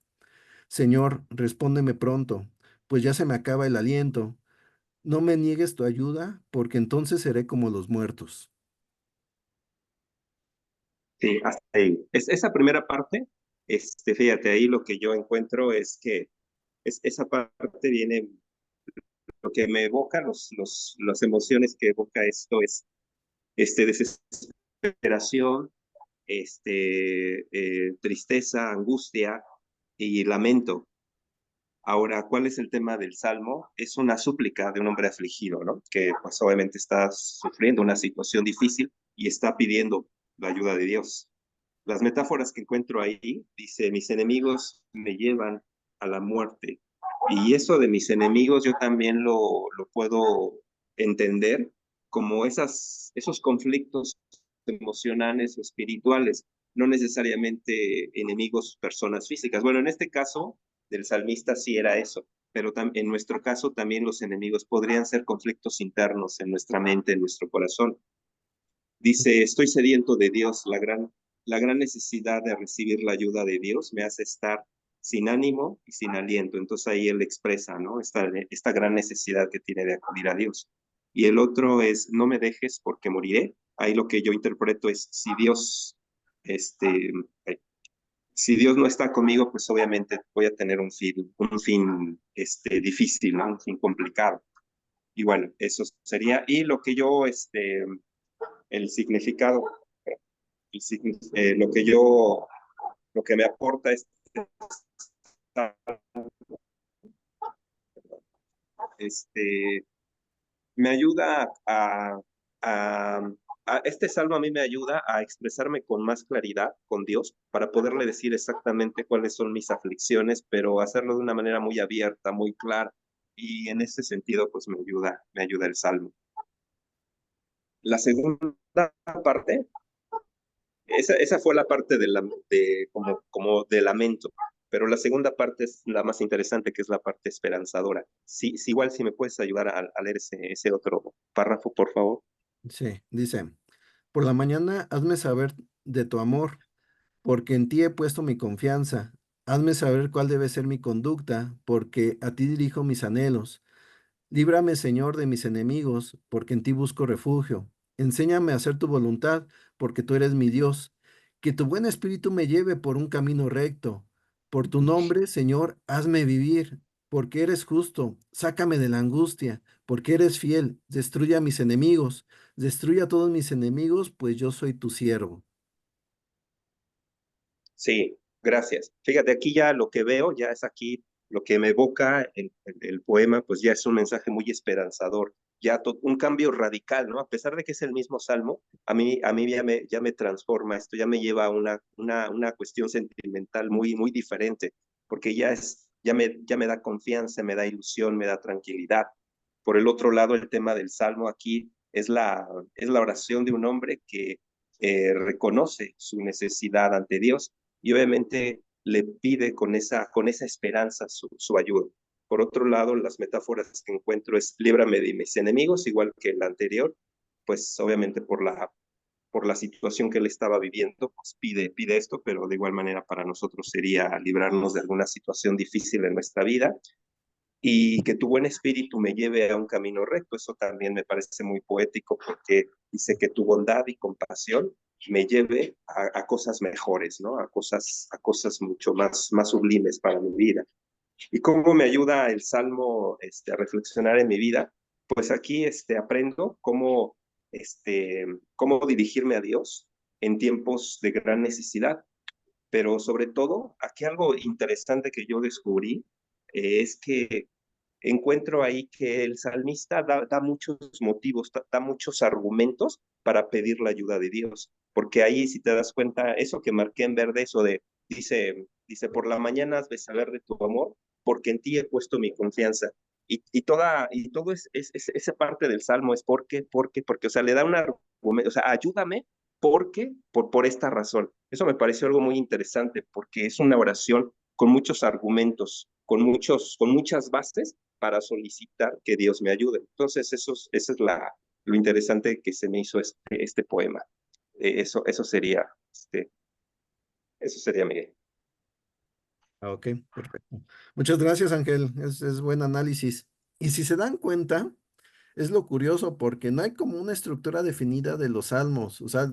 Señor, respóndeme pronto, pues ya se me acaba el aliento. No me niegues tu ayuda, porque entonces seré como los muertos. Sí, hasta ahí. Esa primera parte, fíjate, ahí lo que yo encuentro es que esa parte viene, lo que me evoca, las emociones que evoca esto es desesperación, tristeza, angustia y lamento. Ahora, ¿cuál es el tema del Salmo? Es una súplica de un hombre afligido, ¿no? Que pues obviamente está sufriendo una situación difícil y está pidiendo la ayuda de Dios. Las metáforas que encuentro ahí, dice, mis enemigos me llevan a la muerte. Y eso de mis enemigos yo también lo puedo entender como esos conflictos emocionales o espirituales, no necesariamente enemigos, personas físicas. Bueno, en este caso del salmista sí era eso, pero en nuestro caso también los enemigos podrían ser conflictos internos en nuestra mente, en nuestro corazón. Dice, estoy sediento de Dios, la gran necesidad de recibir la ayuda de Dios me hace estar sin ánimo y sin aliento. Entonces ahí él expresa, ¿no? Esta gran necesidad que tiene de acudir a Dios. Y el otro es, no me dejes porque moriré. Ahí lo que yo interpreto es, si Dios, este, si Dios no está conmigo, pues obviamente voy a tener un fin difícil, ¿no? Un fin complicado. Y bueno, eso sería, y lo que yo, el significado, lo que yo, lo que me aporta este, me ayuda a, este salmo a mí me ayuda a expresarme con más claridad con Dios para poderle decir exactamente cuáles son mis aflicciones, pero hacerlo de una manera muy abierta, muy clara. Y en ese sentido, pues me ayuda el salmo. La segunda parte, esa fue la parte como de lamento, pero la segunda parte es la más interesante, que es la parte esperanzadora. Sí, sí, igual si me puedes ayudar a leer ese otro párrafo, por favor. Sí, dice, por la mañana hazme saber de tu amor, porque en ti he puesto mi confianza. Hazme saber cuál debe ser mi conducta, porque a ti dirijo mis anhelos. Líbrame, Señor, de mis enemigos, porque en ti busco refugio. Enséñame a hacer tu voluntad, porque tú eres mi Dios. Que tu buen espíritu me lleve por un camino recto. Por tu nombre, Señor, hazme vivir, porque eres justo. Sácame de la angustia, porque eres fiel. Destruye a mis enemigos. Destruye a todos mis enemigos, pues yo soy tu siervo. Sí, gracias. Fíjate, aquí ya lo que veo, ya es aquí lo que me evoca el poema, pues ya es un mensaje muy esperanzador, ya un cambio radical, ¿no? A pesar de que es el mismo salmo, a mí ya me transforma esto, ya me lleva a una cuestión sentimental muy diferente, porque ya me da confianza, me da ilusión, me da tranquilidad. Por el otro lado, el tema del salmo aquí es la oración de un hombre que reconoce su necesidad ante Dios y obviamente le pide con esa esperanza su ayuda. Por otro lado, las metáforas que encuentro es líbrame de mis enemigos, igual que el anterior, pues obviamente por la situación que él estaba viviendo, pues pide esto, pero de igual manera para nosotros sería librarnos de alguna situación difícil en nuestra vida y que tu buen espíritu me lleve a un camino recto. Eso también me parece muy poético porque dice que tu bondad y compasión me lleve a cosas mejores, ¿no? A cosas mucho más sublimes para mi vida. ¿Y cómo me ayuda el Salmo a reflexionar en mi vida? Pues aquí aprendo cómo dirigirme a Dios en tiempos de gran necesidad, pero sobre todo, aquí algo interesante que yo descubrí es que encuentro ahí que el salmista da muchos motivos, da muchos argumentos para pedir la ayuda de Dios. Porque ahí, si te das cuenta, eso que marqué en verde, dice, por la mañana has de saber de tu amor, porque en ti he puesto mi confianza. Y todo esa parte del salmo es porque, o sea, le da un argumento, o sea, ayúdame por esta razón. Eso me pareció algo muy interesante, porque es una oración con muchos argumentos, con muchas bases para solicitar que Dios me ayude. Entonces, eso es lo interesante que se me hizo este poema. Eso sería, eso sería Miguel. Ah, ok, perfecto. Muchas gracias, Ángel. Es buen análisis. Y si se dan cuenta, es lo curioso porque no hay como una estructura definida de los salmos. O sea,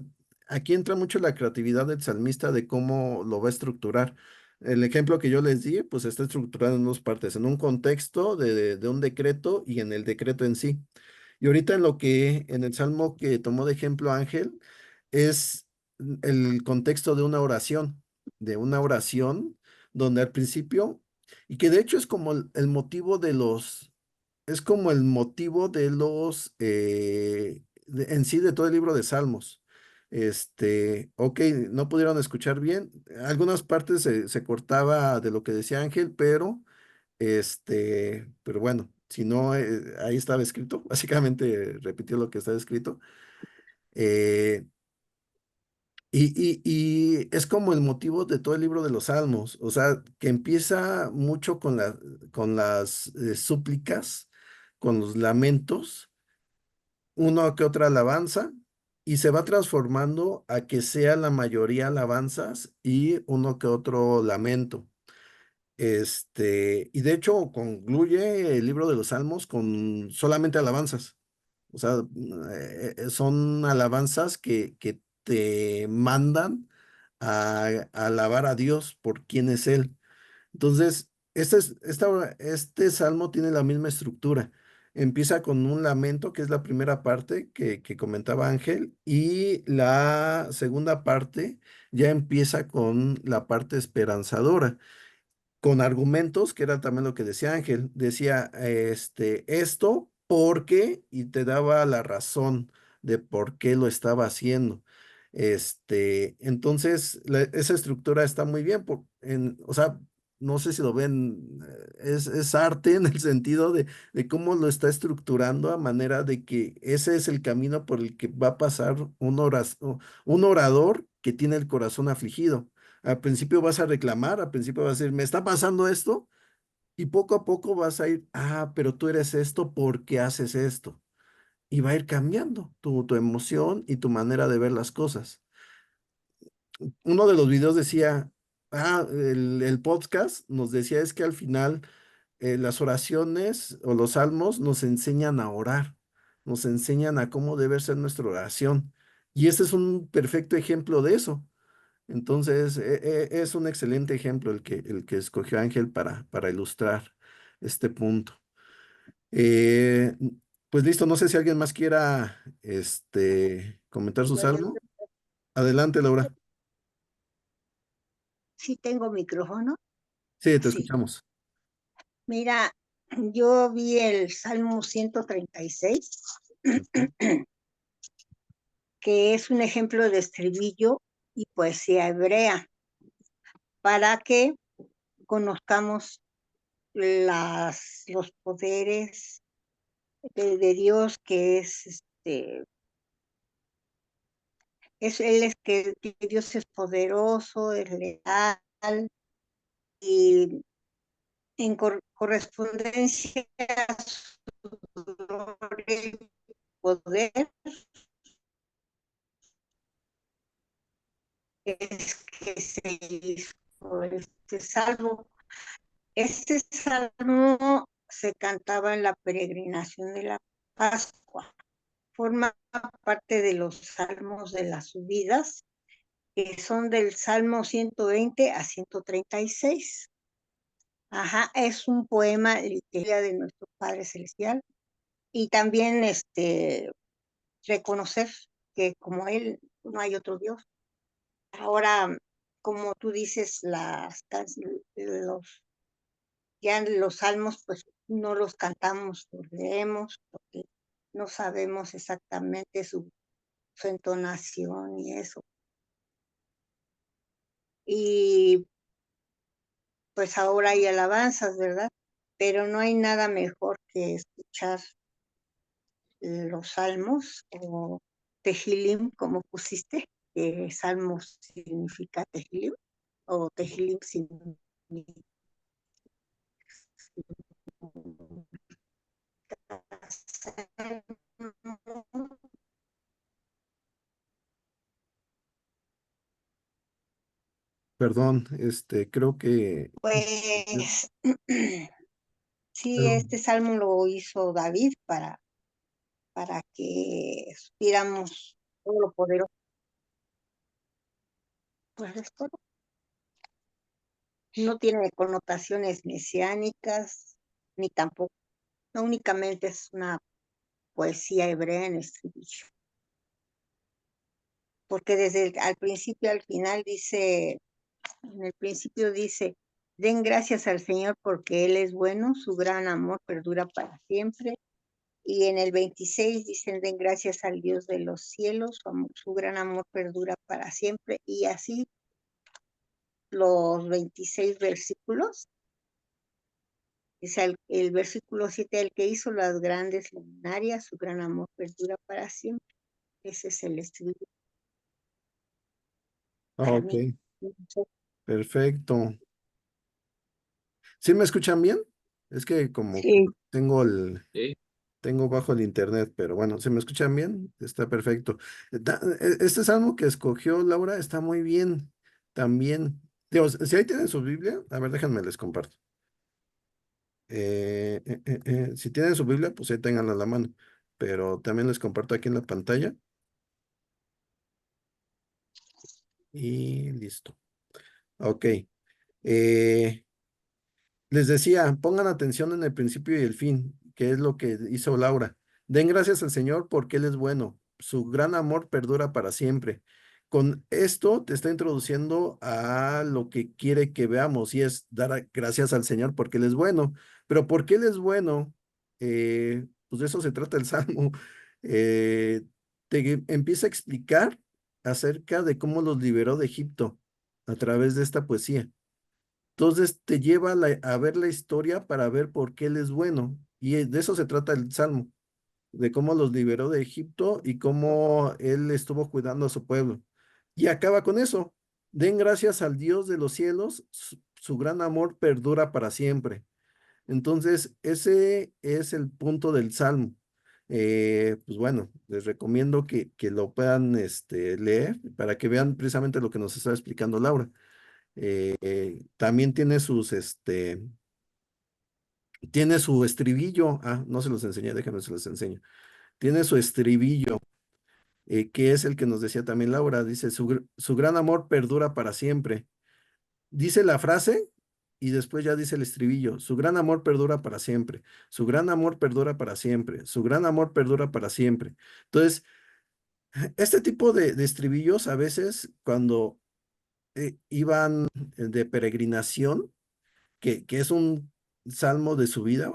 aquí entra mucho la creatividad del salmista de cómo lo va a estructurar. El ejemplo que yo les di, pues está estructurado en dos partes, en un contexto de un decreto y en el decreto en sí. Y ahorita en el salmo que tomó de ejemplo Ángel, es el contexto de una oración donde al principio, y que de hecho es como el motivo de es como el motivo de en sí de todo el libro de Salmos. Ok, no pudieron escuchar bien. Algunas partes se cortaba de lo que decía Ángel, pero bueno, si no, ahí estaba escrito. Básicamente repitió lo que estaba escrito. Eh, y es como el motivo de todo el libro de los Salmos, o sea, que empieza mucho con las súplicas, con los lamentos, uno que otra alabanza, y se va transformando a que sea la mayoría alabanzas y uno que otro lamento. Y de hecho concluye el libro de los Salmos con solamente alabanzas. O sea, son alabanzas que te mandan a alabar a Dios por quién es Él. Entonces, este salmo tiene la misma estructura. Empieza con un lamento, que es la primera parte que comentaba Ángel, y la segunda parte ya empieza con la parte esperanzadora, con argumentos, que era también lo que decía Ángel. Decía, esto porque, y te daba la razón de por qué lo estaba haciendo. Entonces, esa estructura está muy bien, o sea, no sé si lo ven, es arte en el sentido de cómo lo está estructurando a manera de que ese es el camino por el que va a pasar un orador que tiene el corazón afligido. Al principio vas a reclamar, al principio vas a decir, me está pasando esto, y poco a poco vas a ir, pero tú eres esto porque haces esto. Y va a ir cambiando tu emoción y tu manera de ver las cosas. Uno de los videos decía, el podcast nos decía es que al final las oraciones o los salmos nos enseñan a orar, nos enseñan a cómo debe ser nuestra oración. Y este es un perfecto ejemplo de eso. Entonces, es un excelente ejemplo el que escogió Ángel para ilustrar este punto. Eh, pues listo, no sé si alguien más quiera comentar su salmo. Adelante, Laura. Sí tengo micrófono. Sí, te Sí. escuchamos. Mira, yo vi el Salmo 136, Ujú. que es un ejemplo de estribillo y poesía hebrea, para que conozcamos los poderes de Dios, que Él es que Dios es poderoso, es leal, y en correspondencia a su gloria y poder, es que se hizo este salmo. Este salmo se cantaba en la peregrinación de la Pascua. Forma parte de los salmos de las subidas, que son del Salmo 120 a 136. Ajá, es un poema literario de nuestro Padre Celestial. Y también reconocer que como Él no hay otro Dios. Ahora, como tú dices, ya los salmos, pues no los cantamos, los leemos, porque no sabemos exactamente su entonación y eso. Y pues ahora hay alabanzas, ¿verdad? Pero no hay nada mejor que escuchar los salmos o tejilim, como pusiste, que salmos significa tejilim, o tejilim significa Perdón, creo que... pues sí, Pero, este salmo lo hizo David para que supiéramos todo lo poderoso. Pues es todo. No tiene connotaciones mesiánicas, ni tampoco, no únicamente es una poesía hebrea en estribillo, porque al principio al final dice, en el principio dice, den gracias al Señor porque Él es bueno, su gran amor perdura para siempre. Y en el 26 dicen, den gracias al Dios de los cielos, su gran amor perdura para siempre. Y así los 26 versículos. Dice el versículo 7, el que hizo las grandes luminarias, su gran amor perdura para siempre. Ese es el estribillo para ok, mí. perfecto. ¿Sí me escuchan bien? Es que como que Sí, Sí. tengo bajo el internet, pero bueno, ¿se me escuchan bien? Está perfecto. Este salmo que escogió Laura está muy bien también. Digo, si ahí tienen su Biblia, a ver, déjenme les comparto. Si tienen su Biblia, pues ahí tenganla a la mano. Pero también les comparto aquí en la pantalla. Y listo. Ok. Eh, Les decía, pongan atención en el principio y el fin, que es lo que hizo Laura. Den gracias al Señor porque Él es bueno. Su gran amor perdura para siempre. Con esto te está introduciendo a lo que quiere que veamos y es gracias al Señor porque Él es bueno. Pero porque Él es bueno, pues de eso se trata el Salmo. Te empieza a explicar acerca de cómo los liberó de Egipto a través de esta poesía. Entonces te lleva a ver la historia para ver por qué Él es bueno. Y de eso se trata el Salmo, de cómo los liberó de Egipto y cómo Él estuvo cuidando a su pueblo. Y acaba con eso. Den gracias al Dios de los cielos, su gran amor perdura para siempre. Entonces, ese es el punto del Salmo. Pues bueno, les recomiendo que lo puedan leer para que vean precisamente lo que nos está explicando Laura. También tiene su estribillo. Ah, no se los enseñé, déjenme se los enseño. Tiene su estribillo, que es el que nos decía también Laura. Dice, su gran amor perdura para siempre. Dice la frase y después ya dice el estribillo. Su gran amor perdura para siempre. Su gran amor perdura para siempre. Su gran amor perdura para siempre. Entonces, este tipo de estribillos a veces cuando iban de peregrinación, que es un salmo de su vida,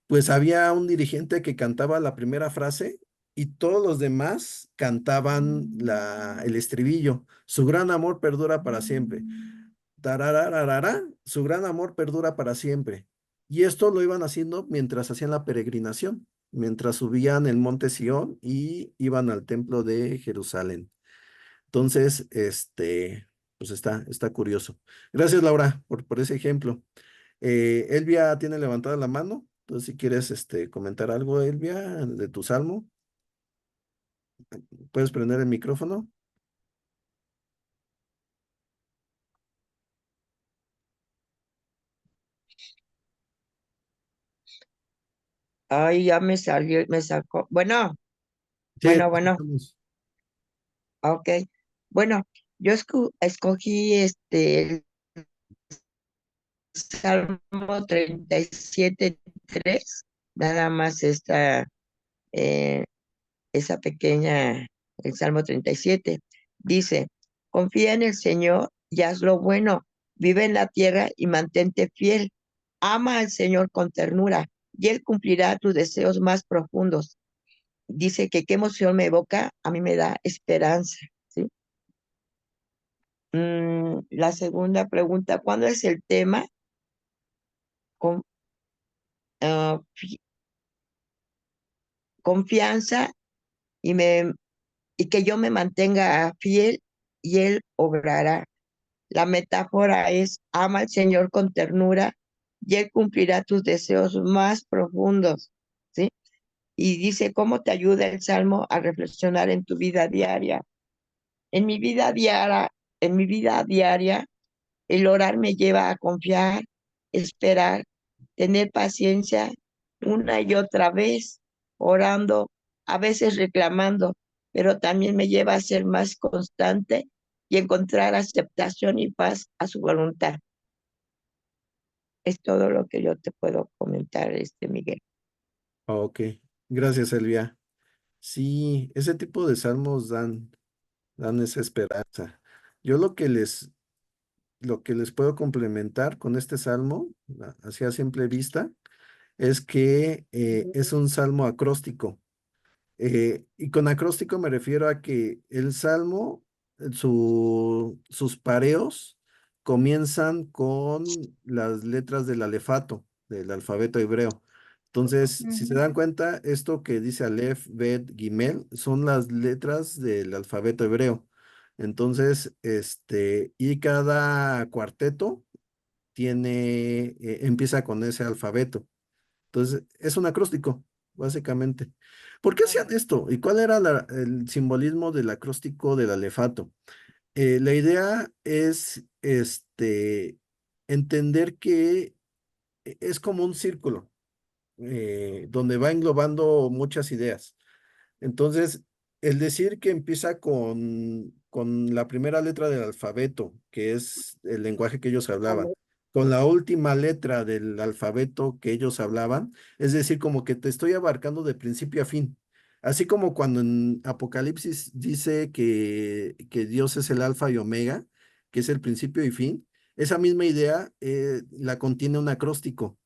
pues había un dirigente que cantaba la primera frase y todos los demás cantaban el estribillo. Su gran amor perdura para siempre. Tararararara, su gran amor perdura para siempre. Y esto lo iban haciendo mientras hacían la peregrinación, mientras subían el monte Sión y iban al templo de Jerusalén. Entonces, pues está curioso. Gracias, Laura, por ese ejemplo. Elvia tiene levantada la mano. Entonces, si quieres comentar algo, Elvia, de tu salmo, puedes prender el micrófono. Ay, ya me salió, me sacó. Bueno, Sí, te bueno. escuchamos. Ok. Bueno, yo escogí el Salmo 37:3, nada más eh, esa pequeña, el Salmo 37. Dice, confía en el Señor y haz lo bueno, vive en la tierra y mantente fiel. Ama al Señor con ternura y Él cumplirá tus deseos más profundos. Dice que qué emoción me evoca, a mí me da esperanza, ¿sí? La segunda pregunta, ¿cuándo es el tema? Con, ah, confianza y, y que yo me mantenga fiel y Él obrará. La metáfora es, ama al Señor con ternura y Él cumplirá tus deseos más profundos, ¿sí? Y dice, ¿cómo te ayuda el Salmo a reflexionar en tu vida diaria? En mi vida diaria, en mi vida diaria, el orar me lleva a confiar, esperar, tener paciencia una y otra vez, orando, a veces reclamando, pero también me lleva a ser más constante y encontrar aceptación y paz a su voluntad. Es todo lo que yo te puedo comentar, Miguel. Ok, gracias, Elvia. Sí, ese tipo de salmos dan esa esperanza. Yo lo que les puedo complementar con este salmo, así a simple vista, es que es un salmo acróstico. Y con acróstico me refiero a que el salmo, sus pareos comienzan con las letras del alefato, del alfabeto hebreo. Entonces, si se dan cuenta, esto que dice Aleph, Bet, Gimel, son las letras del alfabeto hebreo. Entonces, y cada cuarteto empieza con ese alfabeto. Entonces, es un acróstico, básicamente. ¿Por qué hacían esto? ¿Y cuál era el simbolismo del acróstico del alefato? La idea es entender que es como un círculo donde va englobando muchas ideas. Entonces, el decir que empieza con con la primera letra del alfabeto, que es el lenguaje que ellos hablaban, Amén. con la última letra del alfabeto que ellos hablaban, es decir, como que te estoy abarcando de principio a fin. Así como cuando en Apocalipsis dice que Dios es el alfa y omega, que es el principio y fin, esa misma idea la contiene un acróstico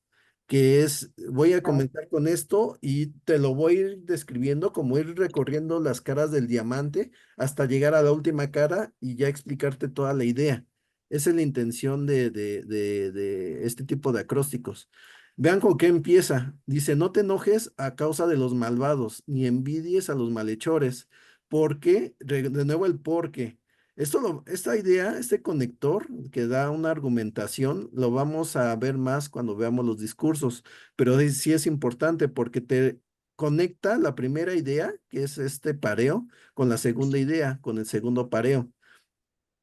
que es, voy a Ah, comenzar con esto y te lo voy a ir describiendo, como ir recorriendo las caras del diamante hasta llegar a la última cara y ya explicarte toda la idea. Esa es la intención de este tipo de acrósticos. Vean con qué empieza. Dice, no te enojes a causa de los malvados, ni envidies a los malhechores, porque, de nuevo el porque. Esta idea, este conector que da una argumentación, lo vamos a ver más cuando veamos los discursos, pero sí es importante porque te conecta la primera idea, que es este pareo, con la segunda idea, con el segundo pareo.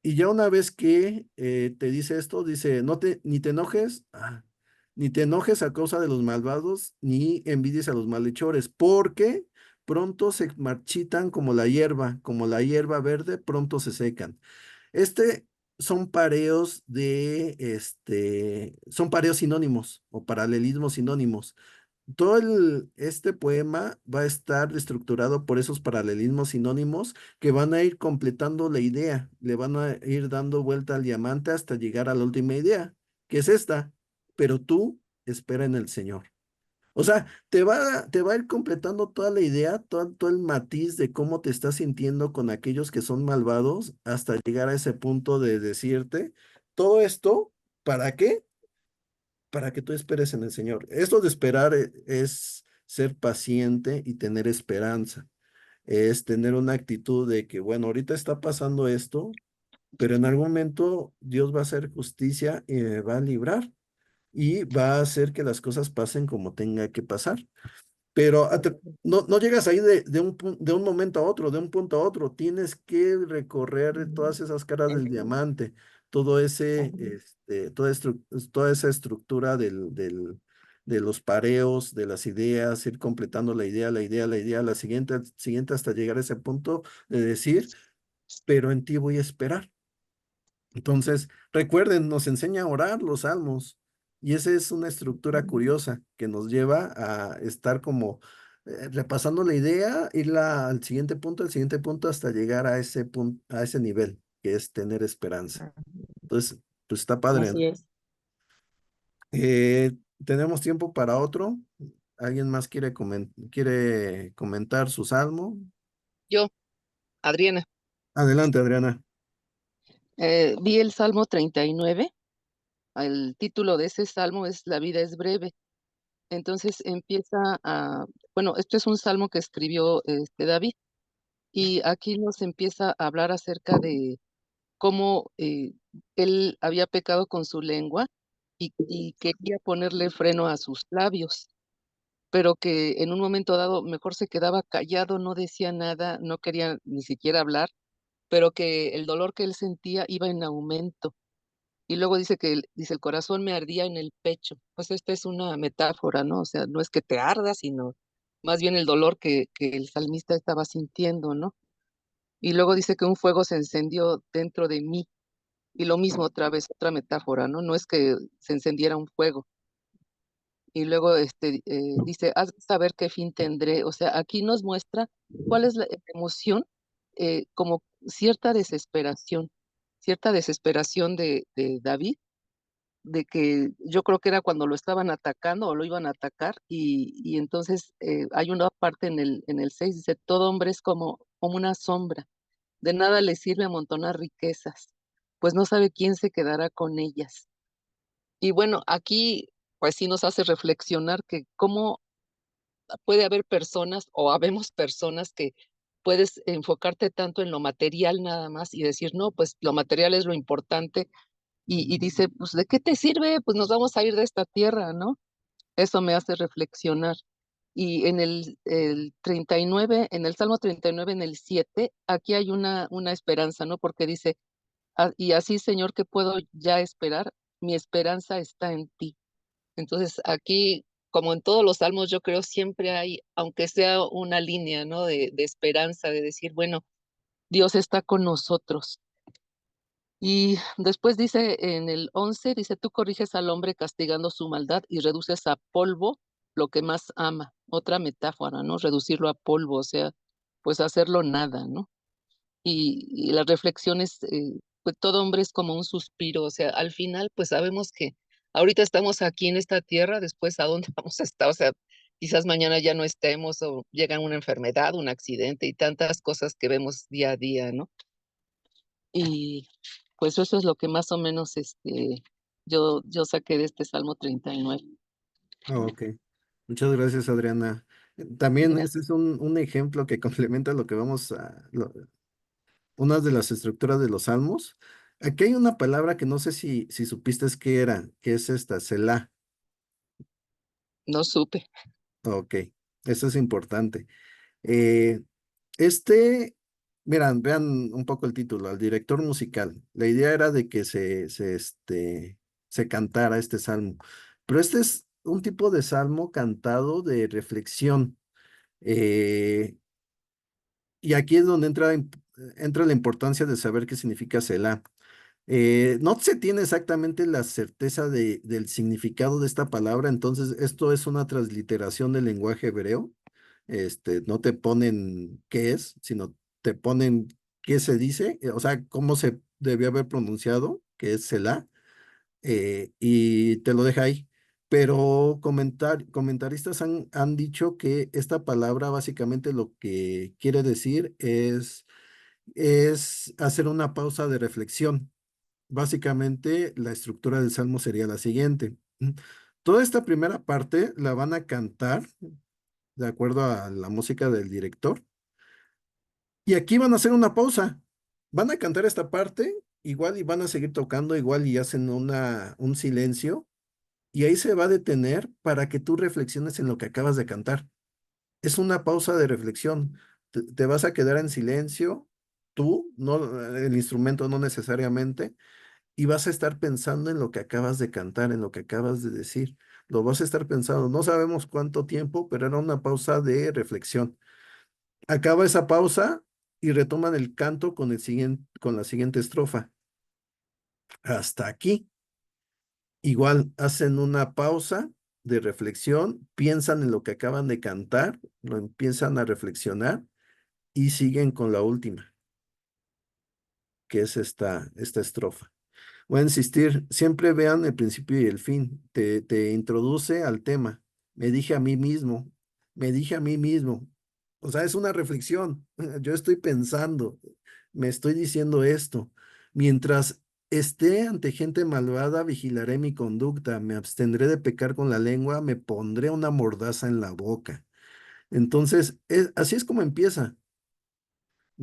Y ya una vez que te dice esto, dice, ni te enojes, ni te enojes a causa de los malvados, ni envidies a los malhechores, porque pronto se marchitan como la hierba verde, pronto se secan. Este son son pareos sinónimos o paralelismos sinónimos. Este poema va a estar estructurado por esos paralelismos sinónimos que van a ir completando la idea, le van a ir dando vuelta al diamante hasta llegar a la última idea, que es esta, pero tú espera en el Señor. O sea, te va a ir completando toda la idea, todo el matiz de cómo te estás sintiendo con aquellos que son malvados hasta llegar a ese punto de decirte, todo esto, ¿para qué? Para que tú esperes en el Señor. Esto de esperar es ser paciente y tener esperanza. Es tener una actitud de que, bueno, ahorita está pasando esto, pero en algún momento Dios va a hacer justicia y me va a librar y va a hacer que las cosas pasen como tenga que pasar. Pero no llegas ahí de un momento a otro, de un punto a otro. Tienes que recorrer todas esas caras del diamante, todo toda esa estructura de los pareos, de las ideas, ir completando la siguiente hasta llegar a ese punto de decir, pero en ti voy a esperar. Entonces, recuerden, nos enseña a orar los salmos y esa es una estructura curiosa que nos lleva a estar como repasando la idea, irla al siguiente punto hasta llegar a ese punto, a ese nivel, que es tener esperanza. Entonces, pues está padre, ¿no? así es. Eh, ¿Tenemos tiempo para otro? ¿Alguien más quiere comentar su salmo? Yo, Adriana, Adelante, Adriana. vi el Salmo 39. El título de ese salmo es La vida es breve. Entonces bueno, este es un salmo que escribió David, y aquí nos empieza a hablar acerca de cómo él había pecado con su lengua y quería ponerle freno a sus labios, pero que en un momento dado mejor se quedaba callado, no decía nada, no quería ni siquiera hablar, pero que el dolor que él sentía iba en aumento. Y luego dice dice, el corazón me ardía en el pecho. Pues esta es una metáfora, ¿no? O sea, no es que te arda, sino más bien el dolor que el salmista estaba sintiendo, ¿no? Y luego dice que un fuego se encendió dentro de mí. Y lo mismo otra vez, otra metáfora, ¿no? No es que se encendiera un fuego. Y luego dice, haz de saber qué fin tendré. O sea, aquí nos muestra cuál es la emoción, como cierta desesperación de David, de que yo creo que era cuando lo estaban atacando o lo iban a atacar, y entonces hay una parte en el 6, dice, todo hombre es como una sombra, de nada le sirve amontonar riquezas, pues no sabe quién se quedará con ellas. Y bueno, aquí pues sí nos hace reflexionar que cómo puede haber personas o habemos personas que puedes enfocarte tanto en lo material nada más y decir, no, pues lo material es lo importante, y dice, pues, ¿de qué te sirve? Pues nos vamos a ir de esta tierra, ¿no? Eso me hace reflexionar. Y en el 39, en el Salmo 39, en el 7, aquí hay una esperanza, ¿no? Porque dice, y así, Señor, ¿qué puedo ya esperar? Mi esperanza está en ti. Entonces, aquí, como en todos los salmos, yo creo siempre hay, aunque sea una línea, ¿no? De esperanza, de decir, bueno, Dios está con nosotros. Y después dice en el 11, dice, tú corriges al hombre castigando su maldad y reduces a polvo lo que más ama. Otra metáfora, ¿no? Reducirlo a polvo, o sea, pues hacerlo nada, ¿no? Y las reflexiones, pues todo hombre es como un suspiro, o sea, al final, pues sabemos que ahorita estamos aquí en esta tierra, después a dónde vamos a estar, o sea, quizás mañana ya no estemos o llega una enfermedad, un accidente y tantas cosas que vemos día a día, ¿no? Y pues eso es lo que más o menos yo saqué de este Salmo 39. Ok, muchas gracias, Adriana. También Gracias. este es un ejemplo que complementa lo que vamos a, una de las estructuras de los salmos. Aquí hay una palabra que no sé si supiste qué era, que es esta, Selah. No supe. Ok, eso es importante. Eh, este, miran, vean un poco el título, al director musical. La idea era de que se cantara este salmo, pero este es un tipo de salmo cantado de reflexión. eh, y aquí es donde entra la importancia de saber qué significa Selah. No se tiene exactamente la certeza del significado de esta palabra, entonces esto es una transliteración del lenguaje hebreo. No te ponen qué es, sino te ponen qué se dice, o sea, cómo se debió haber pronunciado, que es Selah, y te lo deja ahí. Pero comentaristas han dicho que esta palabra básicamente lo que quiere decir es hacer una pausa de reflexión. Básicamente, la estructura del salmo sería la siguiente. Toda esta primera parte la van a cantar de acuerdo a la música del director. Y aquí van a hacer una pausa. Van a cantar esta parte, igual y van a seguir tocando, igual y hacen un silencio. Y ahí se va a detener para que tú reflexiones en lo que acabas de cantar. Es una pausa de reflexión. Te vas a quedar en silencio, tú, no, el instrumento no necesariamente, y vas a estar pensando en lo que acabas de cantar, en lo que acabas de decir. Lo vas a estar pensando. No sabemos cuánto tiempo, pero era una pausa de reflexión. Acaba esa pausa y retoman el canto con la siguiente estrofa. Hasta aquí. Igual hacen una pausa de reflexión, piensan en lo que acaban de cantar, lo empiezan a reflexionar y siguen con la última, que es esta estrofa. Voy a insistir, siempre vean el principio y el fin. Te introduce al tema. Me dije a mí mismo, me dije a mí mismo. O sea, es una reflexión. Yo estoy pensando, me estoy diciendo esto. Mientras esté ante gente malvada, vigilaré mi conducta, me abstendré de pecar con la lengua, me pondré una mordaza en la boca. Entonces, así es como empieza.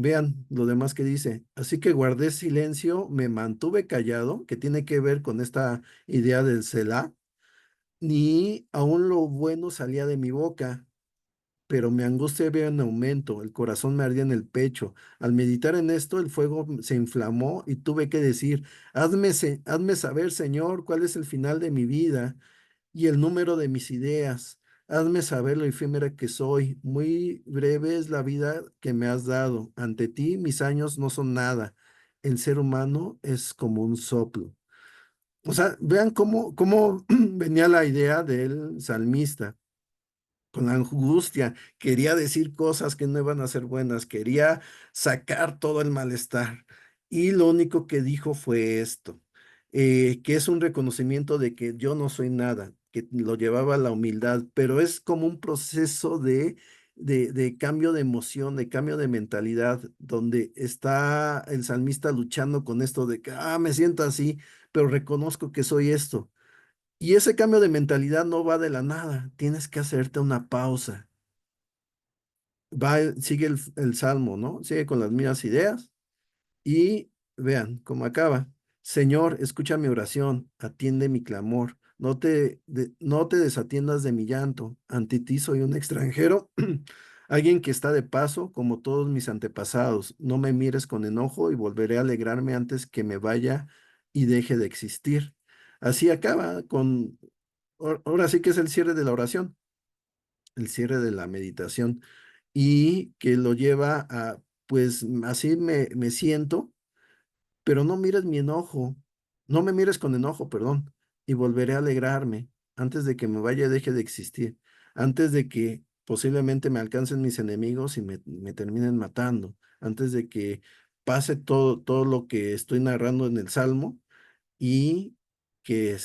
Vean lo demás que dice. Así que guardé silencio, me mantuve callado, que tiene que ver con esta idea del Selah, ni aún lo bueno salía de mi boca, pero mi angustia iba en aumento, el corazón me ardía en el pecho. Al meditar en esto, el fuego se inflamó y tuve que decir, hazme saber, Señor, cuál es el final de mi vida y el número de mis ideas. Hazme saber lo efímera que soy. Muy breve es la vida que me has dado. Ante ti mis años no son nada. El ser humano es como un soplo. O sea, vean cómo venía la idea del salmista con la angustia, quería decir cosas que no iban a ser buenas, quería sacar todo el malestar. Y lo único que dijo fue esto, que es un reconocimiento de que yo no soy nada, que lo llevaba a la humildad, pero es como un proceso de cambio de emoción, de cambio de mentalidad, donde está el salmista luchando con esto de que, me siento así, pero reconozco que soy esto. Y ese cambio de mentalidad no va de la nada, tienes que hacerte una pausa. Sigue el salmo, ¿no? Sigue con las mismas ideas y vean cómo acaba. Señor, escucha mi oración, atiende mi clamor, no te desatiendas de mi llanto. Ante ti soy un extranjero, alguien que está de paso como todos mis antepasados. No me mires con enojo y volveré a alegrarme antes que me vaya y deje de existir. Así acaba ahora sí que es el cierre de la oración, el cierre de la meditación y que lo lleva a pues así me siento, pero no mires mi enojo, no me mires con enojo, perdón, y volveré a alegrarme antes de que me vaya, deje de existir, antes de que posiblemente me alcancen mis enemigos y me terminen matando, antes de que pase todo lo que estoy narrando en el Salmo y que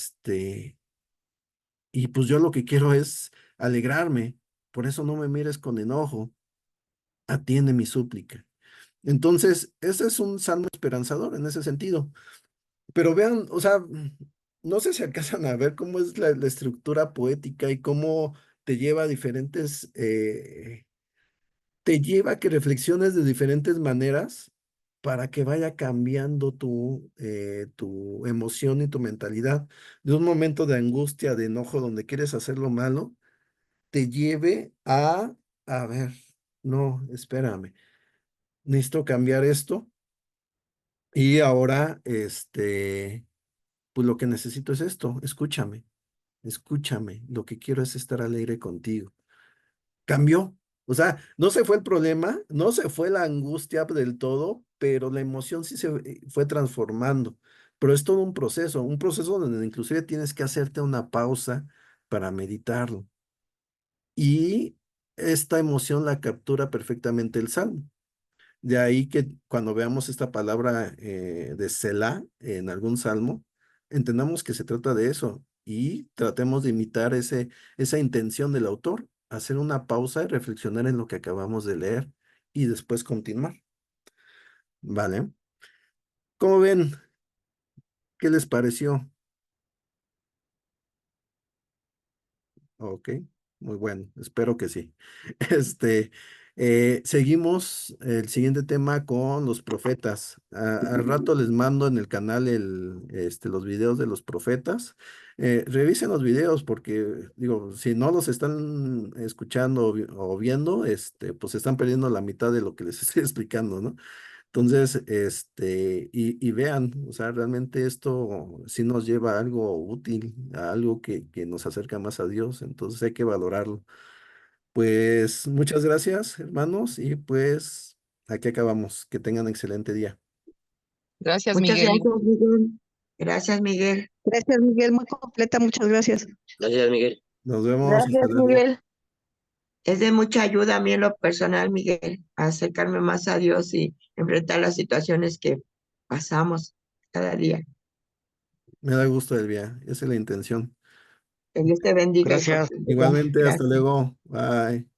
y pues yo lo que quiero es alegrarme, por eso no me mires con enojo, atiende mi súplica. Entonces, ese es un salmo esperanzador en ese sentido. Pero vean, o sea, no sé si alcanzan a ver cómo es la estructura poética y cómo te lleva a diferentes, te lleva a que reflexiones de diferentes maneras para que vaya cambiando tu emoción y tu mentalidad. De un momento de angustia, de enojo, donde quieres hacer lo malo, te lleve a ver, no, espérame, necesito cambiar esto y ahora, pues lo que necesito es esto, escúchame, escúchame, lo que quiero es estar alegre contigo. Cambió, o sea, no se fue el problema, no se fue la angustia del todo, pero la emoción sí se fue transformando. Pero es todo un proceso donde inclusive tienes que hacerte una pausa para meditarlo. Y esta emoción la captura perfectamente el Salmo. De ahí que cuando veamos esta palabra de Selah en algún salmo, entendamos que se trata de eso y tratemos de imitar esa intención del autor, hacer una pausa y reflexionar en lo que acabamos de leer y después continuar. ¿Vale? ¿Cómo ven? ¿Qué les pareció? Ok, muy bueno, espero que sí. Este, seguimos el siguiente tema con los profetas. Al rato les mando en el canal los videos de los profetas. Revisen los videos porque, digo, si no los están escuchando o viendo, pues están perdiendo la mitad de lo que les estoy explicando, ¿no? Entonces, y vean, o sea, realmente esto sí nos lleva a algo útil, a algo que nos acerca más a Dios, entonces hay que valorarlo. Pues muchas gracias, hermanos, y pues aquí acabamos. Que tengan excelente día. Gracias, Muchas Miguel. gracias, Miguel. Gracias, Miguel. Gracias, Miguel, muy completa, muchas gracias. Gracias, Miguel. Nos vemos, hasta Gracias, luego. Miguel. Es de mucha ayuda a mí en lo personal, Miguel, a acercarme más a Dios y enfrentar las situaciones que pasamos cada día. Me da gusto, Elvia, esa es la intención. Que Dios te bendiga y Gracias. te bendiga. Igualmente, hasta Gracias. luego. Bye.